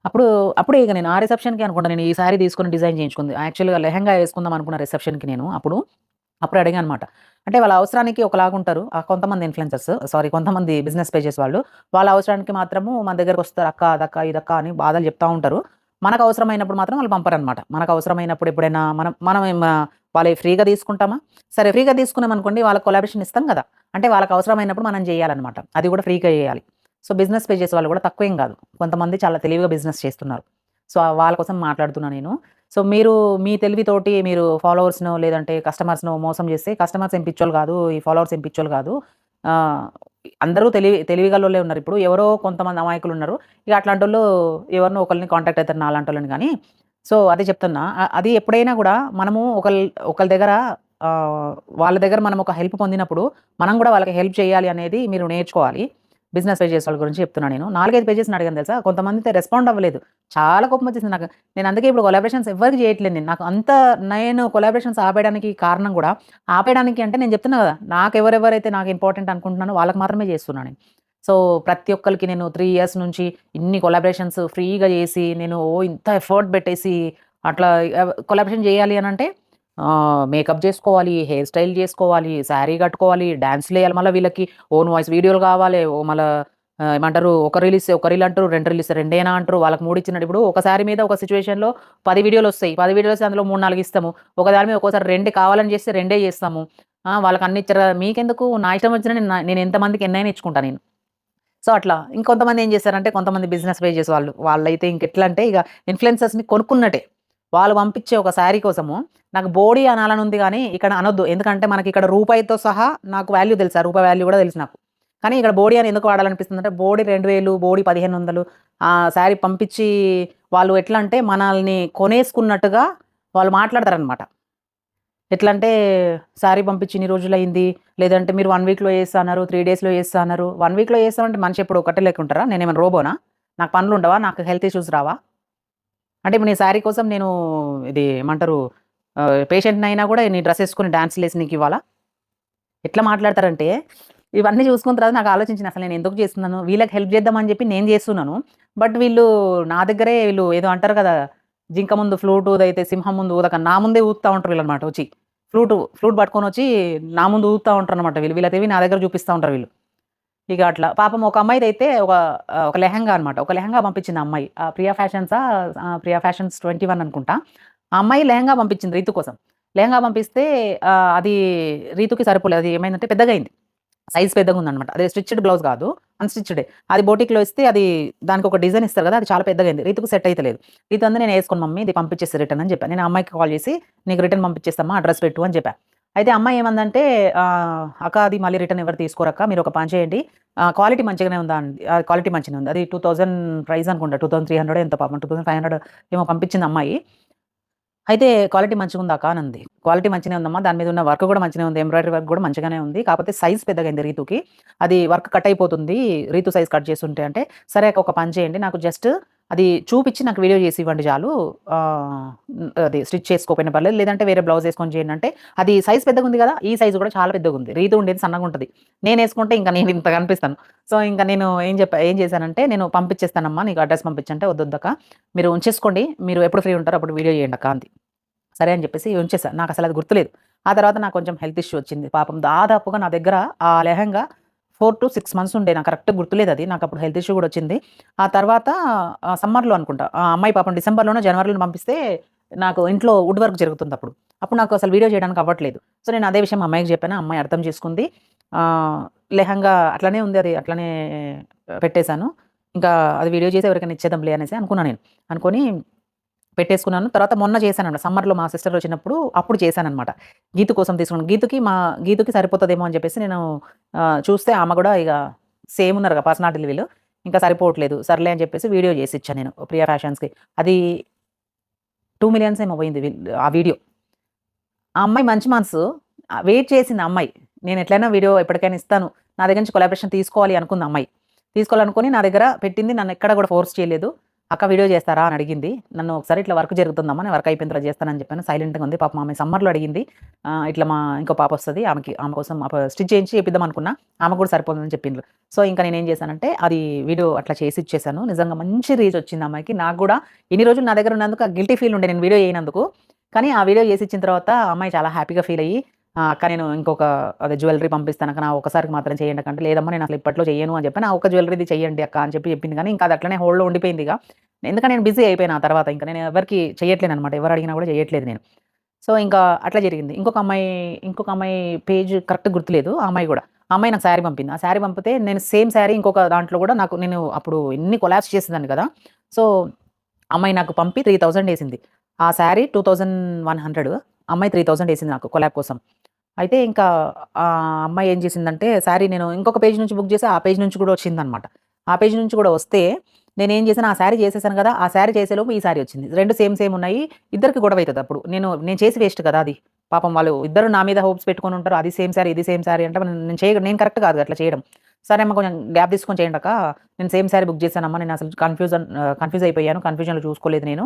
అప్పుడు అప్పుడే ఇగ నేను ఆ రిసెప్షన్‌కే అనుకుంటా నేను ఈ సారీ తీసుకొని డిజైన్ చేయించుకుంది. యాక్చువల్‌గా లెహెంగా ఏసుకుందాం అనుకున్న రిసెప్షన్‌కి నేను అప్పుడు అడిగానన్నమాట. అంటే వాళ్ళ అవసరానికి ఒకలాగుంటారు. కొంతమంది ఇన్‌ఫ్లుయెన్సర్స్ కొంతమంది బిజినెస్ పేజెస్ వాళ్ళు. వాళ్ళ అవసరానికి మాత్రము మన దగ్గరకొస్తారు. అక్క, అదక్క, ఇదక్క అని బాధలు చెప్తా ఉంటారు. మనకు అవసరమైనప్పుడు మాత్రం వాళ్ళు పంపరనమాట. మనకు అవసరమైనప్పుడు ఎప్పుడైనా మనం మనం వాళ్ళయి ఫ్రీగా తీసుకుంటామా? సరే ఫ్రీగా తీసుకున్నామనుకోండి వాళ్ళకి కొలాబరేషన్ ఇస్తాం గదా! అంటే వాళ్ళకి అవసరమైనప్పుడు మనం జేయాలనమాట. అది కూడా ఫ్రీగా జేయాలి. బిజినెస్ పేజెస్ వాళ్ళు కూడా తక్కువేం గాదు. కొంతమంది చాలా తెలివిగా బిజినెస్ చేస్తున్నారు. వాళ్ళ కోసం మాట్లాడుతున్నా నేను. మీరు మీ తెలివితోటి మీరు ఫాలోవర్స్‌నో లేదంటే కస్టమర్స్‌నో మోసం చేస్తే కస్టమర్స్ ఏం పిచ్చోళ్ళు గాదు. ఈ ఫాలోవర్స్ ఏం పిచ్చోళ్ళు గాదు. ఆహ్, అందరూ తెలివిగల్లోళ్ళే ఉన్నారిప్పుడు. ఎవరో కొంతమంది అమాయకులున్నారు. ఇగ అట్లాంటోళ్ళు ఎవరినో ఒకళ్ళని కాంటాక్ట్ అయితారు నాలాంటోళ్ళని గానీ, అదే చెప్తున్నా. అది ఎప్పుడైనా గూడా మనము ఒకళ్ళ దగ్గర ఆహ్, వాళ్ళ దగ్గర మనం ఒక హెల్ప్ పొందినప్పుడు, మనం గూడా వాళ్ళకి హెల్ప్ చేయాలి అనేది మీరు నేర్చుకోవాలి. బిజినెస్ పే చేసే వాళ్ళ గురించి చెప్తున్నా నేను. 4, 5 పేజెస్‌ని అడిగాను తెలుసా? కొంతమందైతే రెస్పాండ్ అవ్వలేదు. చాలా కోపం వచ్చేసింది నాకు. నేను అందుకే ఇప్పుడు కొలాబరేషన్స్ ఎవ్వరికి చేయట్లేదు నేను. నాకు అంత నేను కొలాబరేషన్స్ ఆపేయడానికి కారణం గూడా ఆపేయడానికి అంటే నేను చెప్తున్నా గదా! నాకెవరెవరైతే నాకు ఇంపార్టెంట్ అనుకుంటున్నానో వాళ్ళకి మాత్రమే చేస్తున్నా నేను. సో, ప్రతి ఒక్కళ్ళకి నేను 3 ఇయర్స్ నుంచి ఇన్ని కొలాబరేషన్స్ ఫ్రీగా చేసి నేను ఇంత ఎఫర్ట్ పెట్టేసి అట్లా కొలాబరేషన్ చేయాలి అనంటే మేకప్ జేసుకోవాలి, హెయిర్ స్టైల్ జేసుకోవాలి, శారీ కట్టుకోవాలి, డాన్స్‌లేయాలి. మళ్ళా వీళ్ళకి ఓన్ వాయిస్ వీడియోలు కావాలి. మళ్ళా ఏమంటారు ఒక రిలీజ్ ఒక రీల్ అంటారు, 2 రిలీజ్ రెండేనా అంటారు. వాళ్ళకి మూడిచ్చినట్టు ఇప్పుడు ఒక శారీ మీద ఒక సిట్యుయేషన్‌లో 10 వీడియోలొస్తాయి. 10 వీడియోలొస్తే అందులో 3, 4 ఇస్తాము. ఒక దాని మీద ఒక్కోసారి 2 కావాలని చేస్తే 2 చేస్తాము. వాళ్ళకి అన్ని ఇచ్చారు కదా! మీకెందుకు నా ఇష్టం వచ్చిన నేను ఎంతమందికి ఎన్నైనా ఇచ్చుకుంటా నేను. సో, అట్లా. ఇంకొంతమంది ఏం చేశారంటే కొంతమంది బిజినెస్ పేజెస్ వాళ్ళు. వాళ్ళైతే ఇంకెట్లా అంటే ఇగ ఇన్‌ఫ్లుయెన్సర్స్‌ని కొనుక్కున్నట్టే. వాళ్ళు పంపించే ఒక శారీ కోసము నాకు బోడీ అనాలనుంది గానీ, ఇక్కడ అనొద్దు. ఎందుకంటే మనకిక్కడ రూపాయితో సహా నాకు వాల్యూ తెలుసు. ఆ రూపాయి వాల్యూ గూడా తెలుసు నాకు. కానీ ఇక్కడ బోడీ అని ఎందుకు వాడాలనిపిస్తుందంటే, బోడీ 2000, బోడీ 1500 శారీ పంపించి వాళ్ళు ఎట్లా అంటే మనల్ని కొనేసుకున్నట్టుగా వాళ్ళు మాట్లాడతారనమాట. ఎట్లంటే శారీ పంపించి ఇన్ని రోజులయింది. లేదంటే మీరు 1 వీక్‌లో చేస్తా అన్నారు. 3 డేస్‌లో చేస్తా అన్నారు. 1 వీక్‌లో చేస్తామంటే మనిషి ఎప్పుడు ఒకటే లెక్క ఉంటారా? నేనేమైనా రోబోనా? నాకు పనులుండవా? నాకు హెల్త్ ఇష్యూస్ రావా? అంటే ఇప్పుడు నీ శారీ కోసం నేను ఇది ఏమంటారు పేషెంట్‌నయినా గూడా నీ డ్రెస్ ఏసుకొని డాన్స్‌లేసి నీకివ్వాలా? ఎట్లా మాట్లాడతారంటే, ఇవన్నీ చూసుకున్న తర్వాత నాకు ఆలోచించిన అసలు నేను ఎందుకు చేస్తున్నాను? వీళ్ళకి హెల్ప్ చేద్దామని చెప్పి నేను చేస్తున్నాను. బట్ వీళ్ళు నా దగ్గరే వీళ్ళు ఏదో అంటారు కదా! జింక ముందు ఫ్లూట్ ఊదైతే సింహం ముందు ఊదక నా ముందే ఊదుతా ఉంటారు వీళ్ళనమాట వచ్చి. ఫ్లూట్ పట్టుకొనొచ్చి నా ముందు ఊదుతా ఉంటారనమాట వీళ్ళు. వీళ్ళ తెలివి నా దగ్గర చూపిస్తా ఉంటారు వీళ్ళు. ఇక అట్లా. పాపం ఒక అమ్మాయిదైతే ఒక లెహెంగా అనమాట. ఒక లెహెంగా పంపించింది ఆ అమ్మాయి. ప్రియా ఫ్యాషన్స్ 21 అనుకుంటా. ఆ అమ్మాయి లెహెంగా పంపించింది రీతు కోసం. లెహెంగా పంపిస్తే అది రీతుకి సరిపోలేదు. అది ఏమైందంటే పెద్దగయింది. సైజ్ పెద్దగుందనమాట. అదే స్టిచ్డ్ బ్లౌజ్ గాదు. అన్‌స్టిచ్‌డే. అది బోటిక్‌లో ఇస్తే అది దానికొక డిజైన్ ఇస్తారు గదా! అది చాలా పెద్దగయింది. రీతుకు సెట్ అయితలేదు. రీతు అంది నేను ఏసుకోను మమ్మీ ఇది పంపించేసి రిటర్న్ అని జెప్పా. నేను ఆ అమ్మాయికి కాల్ జేసి నీకు రిటర్న్ పంపించేస్తామ్మా అడ్రెస్ పెట్టు అని జెప్పా. అయితే అమ్మాయి ఏమందంటే అక్క అది మళ్ళీ రిటర్న్ ఎవరు తీసుకోరక్క. మీరొక పని చేయండి. క్వాలిటీ మంచిగానే ఉందా అండి? క్వాలిటీ మంచిగానే ఉంది. అది 2000 ప్రైస్ అనుకుంటా. 2300 ఎంతో పాపం 2500 ఏమో పంపించింది అమ్మాయి. అయితే క్వాలిటీ మంచిగుందాక అనంది. క్వాలిటీ మంచిగనే ఉందమ్మా. దాని మీద ఉన్న వర్క్ గూడా మంచిగనే ఉంది. ఎంబ్రాయిడరీ వర్క్ గూడా మంచిగానే ఉంది. కాకపోతే సైజ్ పెద్దగయింది రీతుకి. అది వర్క్ కట్ అయిపోతుంది. రీతు సైజ్ కట్ చేసుంటే అంటే, సరే అక్క ఒక పని చేయండి. నాకు జస్ట్ అది చూపిచ్చి నాకు వీడియో చేసి ఇవ్వండి చాలు. అది స్టిచ్ చేసుకోకపోయినా పర్లేదు. లేదంటే వేరే బ్లౌజ్ ఏసుకొని చేయండి అంటే, అది సైజ్ పెద్దగుంది గదా! ఈ సైజ్ గూడా చాలా పెద్దగుంది. రీతు ఉండేది సన్నగుంటది. నేనేసుకుంటే ఇంక నేను ఇంత కనిపిస్తాను. సో, ఇంక నేను ఏం చేశానంటే, నేను పంపించేస్తానమ్మా నీకు అడ్రెస్ పంపించంటే, వద్దొద్దక్క మీరు ఉంచేసుకోండి. మీరు ఎప్పుడు ఫ్రీ ఉంటారో అప్పుడు వీడియో చేయండక్క అంది. సరే అని చెప్పేసి ఉంచేసా. నాకసలది గుర్తులేదు. ఆ తర్వాత నాకు కొంచెం హెల్త్ ఇష్యూ వచ్చింది. పాపం దాదాపుగా నా దగ్గర ఆ లెహెంగా 4-6 మంత్స్ ఉండే. నాకు కరెక్ట్‌గా గుర్తులేదది. నాకప్పుడు హెల్త్ ఇష్యూ గూడా వచ్చింది. ఆ తర్వాత సమ్మర్‌లో అనుకుంటా. ఆ అమ్మాయి పాపం డిసెంబర్‌లోనో, జనవరిలోనో పంపిస్తే నాకు ఇంట్లో వుడ్ వర్క్ జరుగుతుందప్పుడు. అప్పుడు నాకు అసలు వీడియో చేయడానికి అవ్వట్లేదు. సో, నేను అదే విషయం మా అమ్మాయికి చెప్పాను. ఆ అమ్మాయి అర్థం చేసుకుంది. లెహెంగా అట్లనే ఉంది అది. అట్లనే పెట్టేసాను. ఇంకా అది వీడియో చేసి ఎవరికైనా ఇచ్చేద్దాంలే అనేసి అనుకున్నా నేను. అనుకోని పెట్టేసుకున్నాను. తర్వాత మొన్న చేశానన్నమాట. సమ్మర్‌లో మా సిస్టర్ వచ్చినప్పుడు అప్పుడు చేశానన్నమాట. గీతు కోసం తీసుకున్నాను. గీతుకి సరిపోతదేమో అని చెప్పేసి నేను చూస్తే ఆమె గూడా ఇగ సేమ్ ఉన్నారుగా పర్సనాలిటీలు వీళ్ళు. ఇంకా సరిపోవట్లేదు. సర్లే అని చెప్పేసి వీడియో చేసి ఇచ్చా నేను ప్రియా ఫ్యాషన్స్‌కి. అది 2 మిలియన్స్ ఏమో పోయింది ఆ వీడియో. ఆ అమ్మాయి మంచి మనసు. వెయిట్ చేసింది ఆ అమ్మాయి. నేను ఎట్లైనా వీడియో ఎప్పటికైనా ఇస్తాను. నా దగ్గర నుంచి కొలాబరేషన్ తీసుకోవాలి అనుకుంది ఆ అమ్మాయి. తీసుకోవాలనుకోని నా దగ్గర పెట్టింది. నన్నెక్కడ గూడా ఫోర్స్ చేయలేదు. "అక్క వీడియో చేస్తారా?" అని అడిగింది. నన్ను ఒకసారి ఇట్లా వర్క్ జరుగుతుందమ్మా. నేను వర్క్ అయిపోయిన తర్వాత చేస్తానని చెప్పాను. సైలెంట్‌గా ఉంది. పాపం ఆమె సమ్మర్‌లో అడిగింది. ఇట్లా మా ఇంకో పాపొస్తది. ఆమె కోసం స్టిచ్ చేయించి చేపిద్దాం అనుకున్నా. ఆమెకు కూడా సరిపోదని చెప్పిండ్రు. సో, ఇంక నేనేం చేశానంటే అది వీడియో అట్లా చేసి ఇచ్చేసాను. నిజంగా మంచి రీచ్ వచ్చింది ఆ అమ్మాయికి. నాకు గూడా ఇన్ని రోజులు నా దగ్గర ఉన్నందుకు ఆ గిల్టీ ఫీల్ ఉండే నేను వీడియో చేయనందుకు. కానీ ఆ వీడియో చేసి ఇచ్చిన తర్వాత ఆ అమ్మాయి చాలా హ్యాపీగా ఫీల్ అయ్యి అక్క నేను ఇంకొక అదే జ్యువెల్లరీ పంపిస్తానక్క. నా ఒక్కసారికి మాత్రం చేయండి అక్క అంటే, లేదమ్మా నేను అసలు ఇప్పట్లో చెయ్యను అని చెప్పాను. ఆ ఒక్క జ్యువెల్లరీది చెయ్యండి అక్క అని చెప్పింది కానీ, ఇంకా అది అట్లనే హోల్డ్‌లో ఉండిపోయిందిగ. ఎందుకంటే నేను బిజీ అయిపోయాను ఆ తర్వాత. ఇంక నేను ఎవరికీ చెయ్యట్లేననమాట. ఎవరు అడిగినా కూడా చెయ్యట్లేదు నేను. సో, ఇంకా అట్లా జరిగింది. ఇంకొక అమ్మాయి పేజ్ కరెక్ట్‌గా గుర్తులేదు. ఆ అమ్మాయి గూడా. ఆ అమ్మాయి నాకు శారీ పంపింది. ఆ శారీ పంపితే నేను సేమ్ శారీ ఇంకొక దాంట్లో గూడా నేను అప్పుడు ఎన్ని కొలాబ్స్ చేసేదాన్ని కదా! సో, అమ్మాయి నాకు పంపి 3000 ఏసింది. ఆ శారీ 2100 అమ్మాయి 3000 ఏసింది నాకు కొలాబ్ కోసం. అయితే ఇంకా అమ్మాయి ఏం చేసిందంటే శారీ నేను ఇంకొక పేజ్ నుంచి బుక్ చేసి ఆ పేజ్ నుంచి కూడా వచ్చిందనమాట. ఆ పేజ్ నుంచి కూడా వస్తే నేనేం చేశాను ఆ శారీ చేసేసాను కదా! ఆ శారీ చేసేలోపు ఈ శారీ వచ్చింది. 2 సేమ్ ఉన్నాయి. ఇద్దరికి గొడవ అయితది అప్పుడు. నేను చేసి వేస్ట్ కదా అది. పాపం వాళ్ళు ఇద్దరు నా మీద హోప్స్ పెట్టుకొని ఉంటారు. అది సేమ్ శారీ, ఇది సేమ్ శారీ అంటే నేను కరెక్ట్ కాదు అట్లా చేయడం. సరే అమ్మ కొంచెం గ్యాప్ తీసుకొని చేయండి అక్క. నేను సేమ్ శారీ బుక్ చేశానమ్మా. నేను అసలు కన్‌ఫ్యూజ్ అయిపోయాను. కన్‌ఫ్యూజన్‌లో చూసుకోలేదు నేను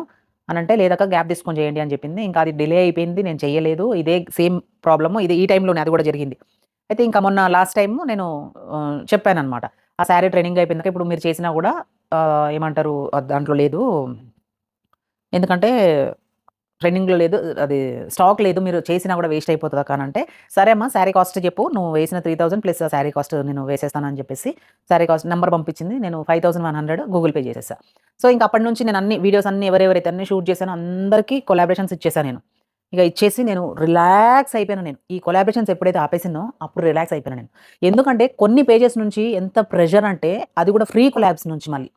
అనంటే, లేదక్క గ్యాప్ తీసుకొని చేయండి అని చెప్పింది. ఇంకా అది డిలే అయిపోయింది. నేను చేయలేదు. ఇదే సేమ్ ప్రాబ్లమ్ ఇది ఈ టైంలోనే అది కూడా జరిగింది. అయితే ఇంకా మొన్న లాస్ట్ టైము నేను చెప్పాననమాట. ఆ శారీ ట్రైనింగ్ అయిపోయిందాక ఇప్పుడు మీరు చేసినా కూడా ఏమంటారు దాంట్లో లేదు. ఎందుకంటే ట్రెండింగ్‌లో లేదు. అది స్టాక్ లేదు. మీరు చేసినా కూడా వేస్ట్ అయిపోతదక్క అనంటే, సరే అమ్మ శారీ కాస్ట్ చెప్పు. నువ్వు వేసిన 3000 ప్లస్ ఆ శారీ కాస్ట్ నేను వేసేస్తానని చెప్పేసి శారీ కాస్ట్ నంబర్ పంపించింది. నేను 5100 గూగుల్ పే చేసేసా. సో, ఇంక అప్పటి నుంచి నేను అన్ని వీడియోస్ అన్నీ ఎవరెవరైతే అన్ని షూట్ చేశానో అందరికీ కొలాబరేషన్స్ ఇచ్చేసా నేను. ఇక ఇచ్చేసి నేను రిలాక్స్ అయిపోయాను నేను. ఈ కొలాబరేషన్స్ ఎప్పుడైతే ఆపేసానో అప్పుడు రిలాక్స్ అయిపోయాను నేను. ఎందుకంటే కొన్ని పేజెస్ నుంచి ఎంత ప్రెషర్ అంటే అది కూడా ఫ్రీ కొలాబ్స్ నుంచి మళ్ళీ.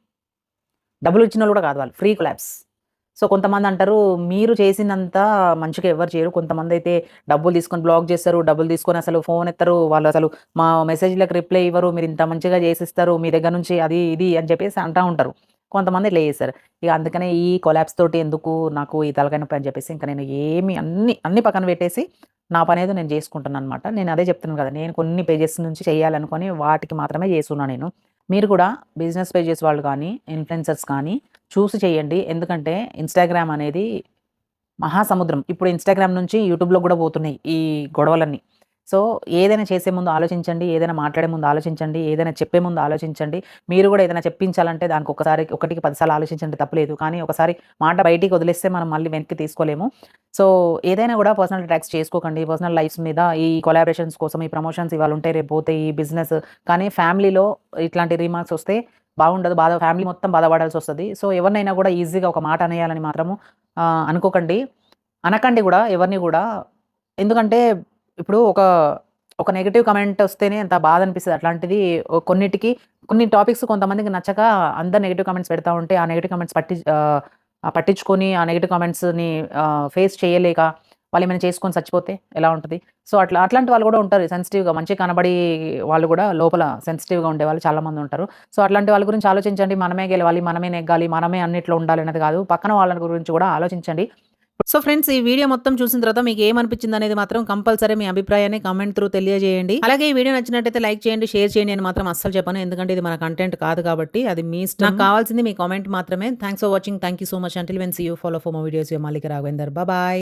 డబ్బులిచ్చినోళ్ళు కూడా కాదు వాళ్ళు. Free collapse. సో, కొంతమందంటారు, మీరు చేసినంత మంచిగా ఎవ్వరు చేయరు. కొంతమందైతే డబ్బులు తీసుకొని బ్లాక్ చేస్తారు. డబ్బులు తీసుకొని అసలు ఫోన్ ఎత్తరు. వాళ్ళసలు మా మెసేజ్‌లకి రిప్లై ఇవ్వరు. మీరింత మంచిగా చేసిస్తారు. మీ దగ్గర నుంచి అది, ఇది అని చెప్పేసి అంటా ఉంటారు. కొంతమంది ఇట్లా చేస్తారు. ఇక అందుకనే ఈ కొలాబ్స్ తోటి ఎందుకు నాకు ఈ తలకాయ నొప్పి అని చెప్పేసి ఇంక నేను ఏమి అన్నీ పక్కన పెట్టేసి నా పనేదో నేను చేసుకుంటున్నాననమాట. నేను అదే చెప్తున్నాను కదా! నేను కొన్ని పేజెస్ నుంచి చేయాలనుకోని వాటికి మాత్రమే చేస్తున్నా నేను. మీరు కూడా బిజినెస్ పేజెస్ వాళ్ళు కానీ, ఇన్‌ఫ్లుయెన్సర్స్ కానీ చూసి చేయండి. ఎందుకంటే ఇన్‌స్టాగ్రామ్ అనేది మహాసముద్రం. ఇప్పుడు ఇన్‌స్టాగ్రామ్ నుంచి యూట్యూబ్‌లోకి గూడా పోతున్నాయి ఈ గొడవలన్నీ. సో, ఏదైనా చేసే ముందు ఆలోచించండి. ఏదైనా మాట్లాడే ముందు ఆలోచించండి. ఏదైనా చెప్పే ముందు ఆలోచించండి. మీరు గూడా ఏదైనా చెప్పించాలంటే దానికి ఒకటికి 10 సార్లు ఆలోచించండి తప్పులేదు. కానీ ఒకసారి మాట బయటికి వదిలేస్తే మనం మళ్ళీ వెనక్కి తీసుకోలేము. సో, ఏదైనా గూడా పర్సనల్ అటాక్స్ చేసుకోకండి. పర్సనల్ లైఫ్స్ మీద ఈ కొలాబరేషన్స్ కోసం ఈ ప్రమోషన్స్ ఇవాళ ఉంటాయి రేపు పోతాయి. ఈ బిజినెస్ కానీ ఫ్యామిలీలో ఇట్లాంటి రిమార్క్స్ వస్తే బాగుండదు. ఫ్యామిలీ మొత్తం బాధపడాల్సొస్తది. సో, ఎవరినైనా గూడా ఈజీగా ఒక మాట అనేయాలని మాత్రము అనుకోకండి. అనకండి గూడా ఎవరిని గూడా. ఎందుకంటే ఇప్పుడు ఒక నెగెటివ్ కామెంట్ వస్తేనే అంత బాధ అనిపిస్తది. అట్లాంటిది కొన్ని టాపిక్స్ కొంతమందికి నచ్చక అందరు నెగెటివ్ కామెంట్స్ పెడతా ఉంటే, ఆ నెగెటివ్ కామెంట్స్ పట్టించుకొని ఆ నెగెటివ్ కామెంట్స్‌ని ఫేస్ చేయలేక వాళ్ళేమైనా చేసుకొని చచ్చిపోతే ఎలా ఉంటది? సో, అట్లాంటి వాళ్ళు గూడా ఉంటారు సెన్సిటివ్‌గా మంచిగా కనబడి వాళ్ళు గూడా లోపల సెన్సిటివ్‌గా ఉండేవాళ్ళు చాలామంది ఉంటారు. సో, అట్లాంటి వాళ్ళ గురించి ఆలోచించండి. మనమే గెలవాలి, మనమే నెగ్గాలి, మనమే అన్నిట్లో ఉండాలనేది గాదు. పక్కన వాళ్ళ గురించి గూడా ఆలోచించండి. సో ఫ్రెండ్స్, ఈ వీడియో మొత్తం చూసిన తర్వాత మీకు ఏమనిపించింది అనేది మాత్రం కంపల్సరీ మీ అభిప్రాయాన్ని కామెంట్ త్రూ తెలియజేయండి. అలాగే ఈ వీడియో నచ్చినట్టయితే లైక్ చేయండి, షేర్ చేయండి అని మాత్రం అస్సలు చెప్పను. ఎందుకంటే ఇది మన కంటెంట్ కాదు కాబట్టి అది మీ ఇష్టం. నాకు కావాల్సింది మీ కామెంట్ మాత్రమే. Thanks for watching. Thank you so much. Until when see you follow for more videos. Mallika Raghavender. Bye.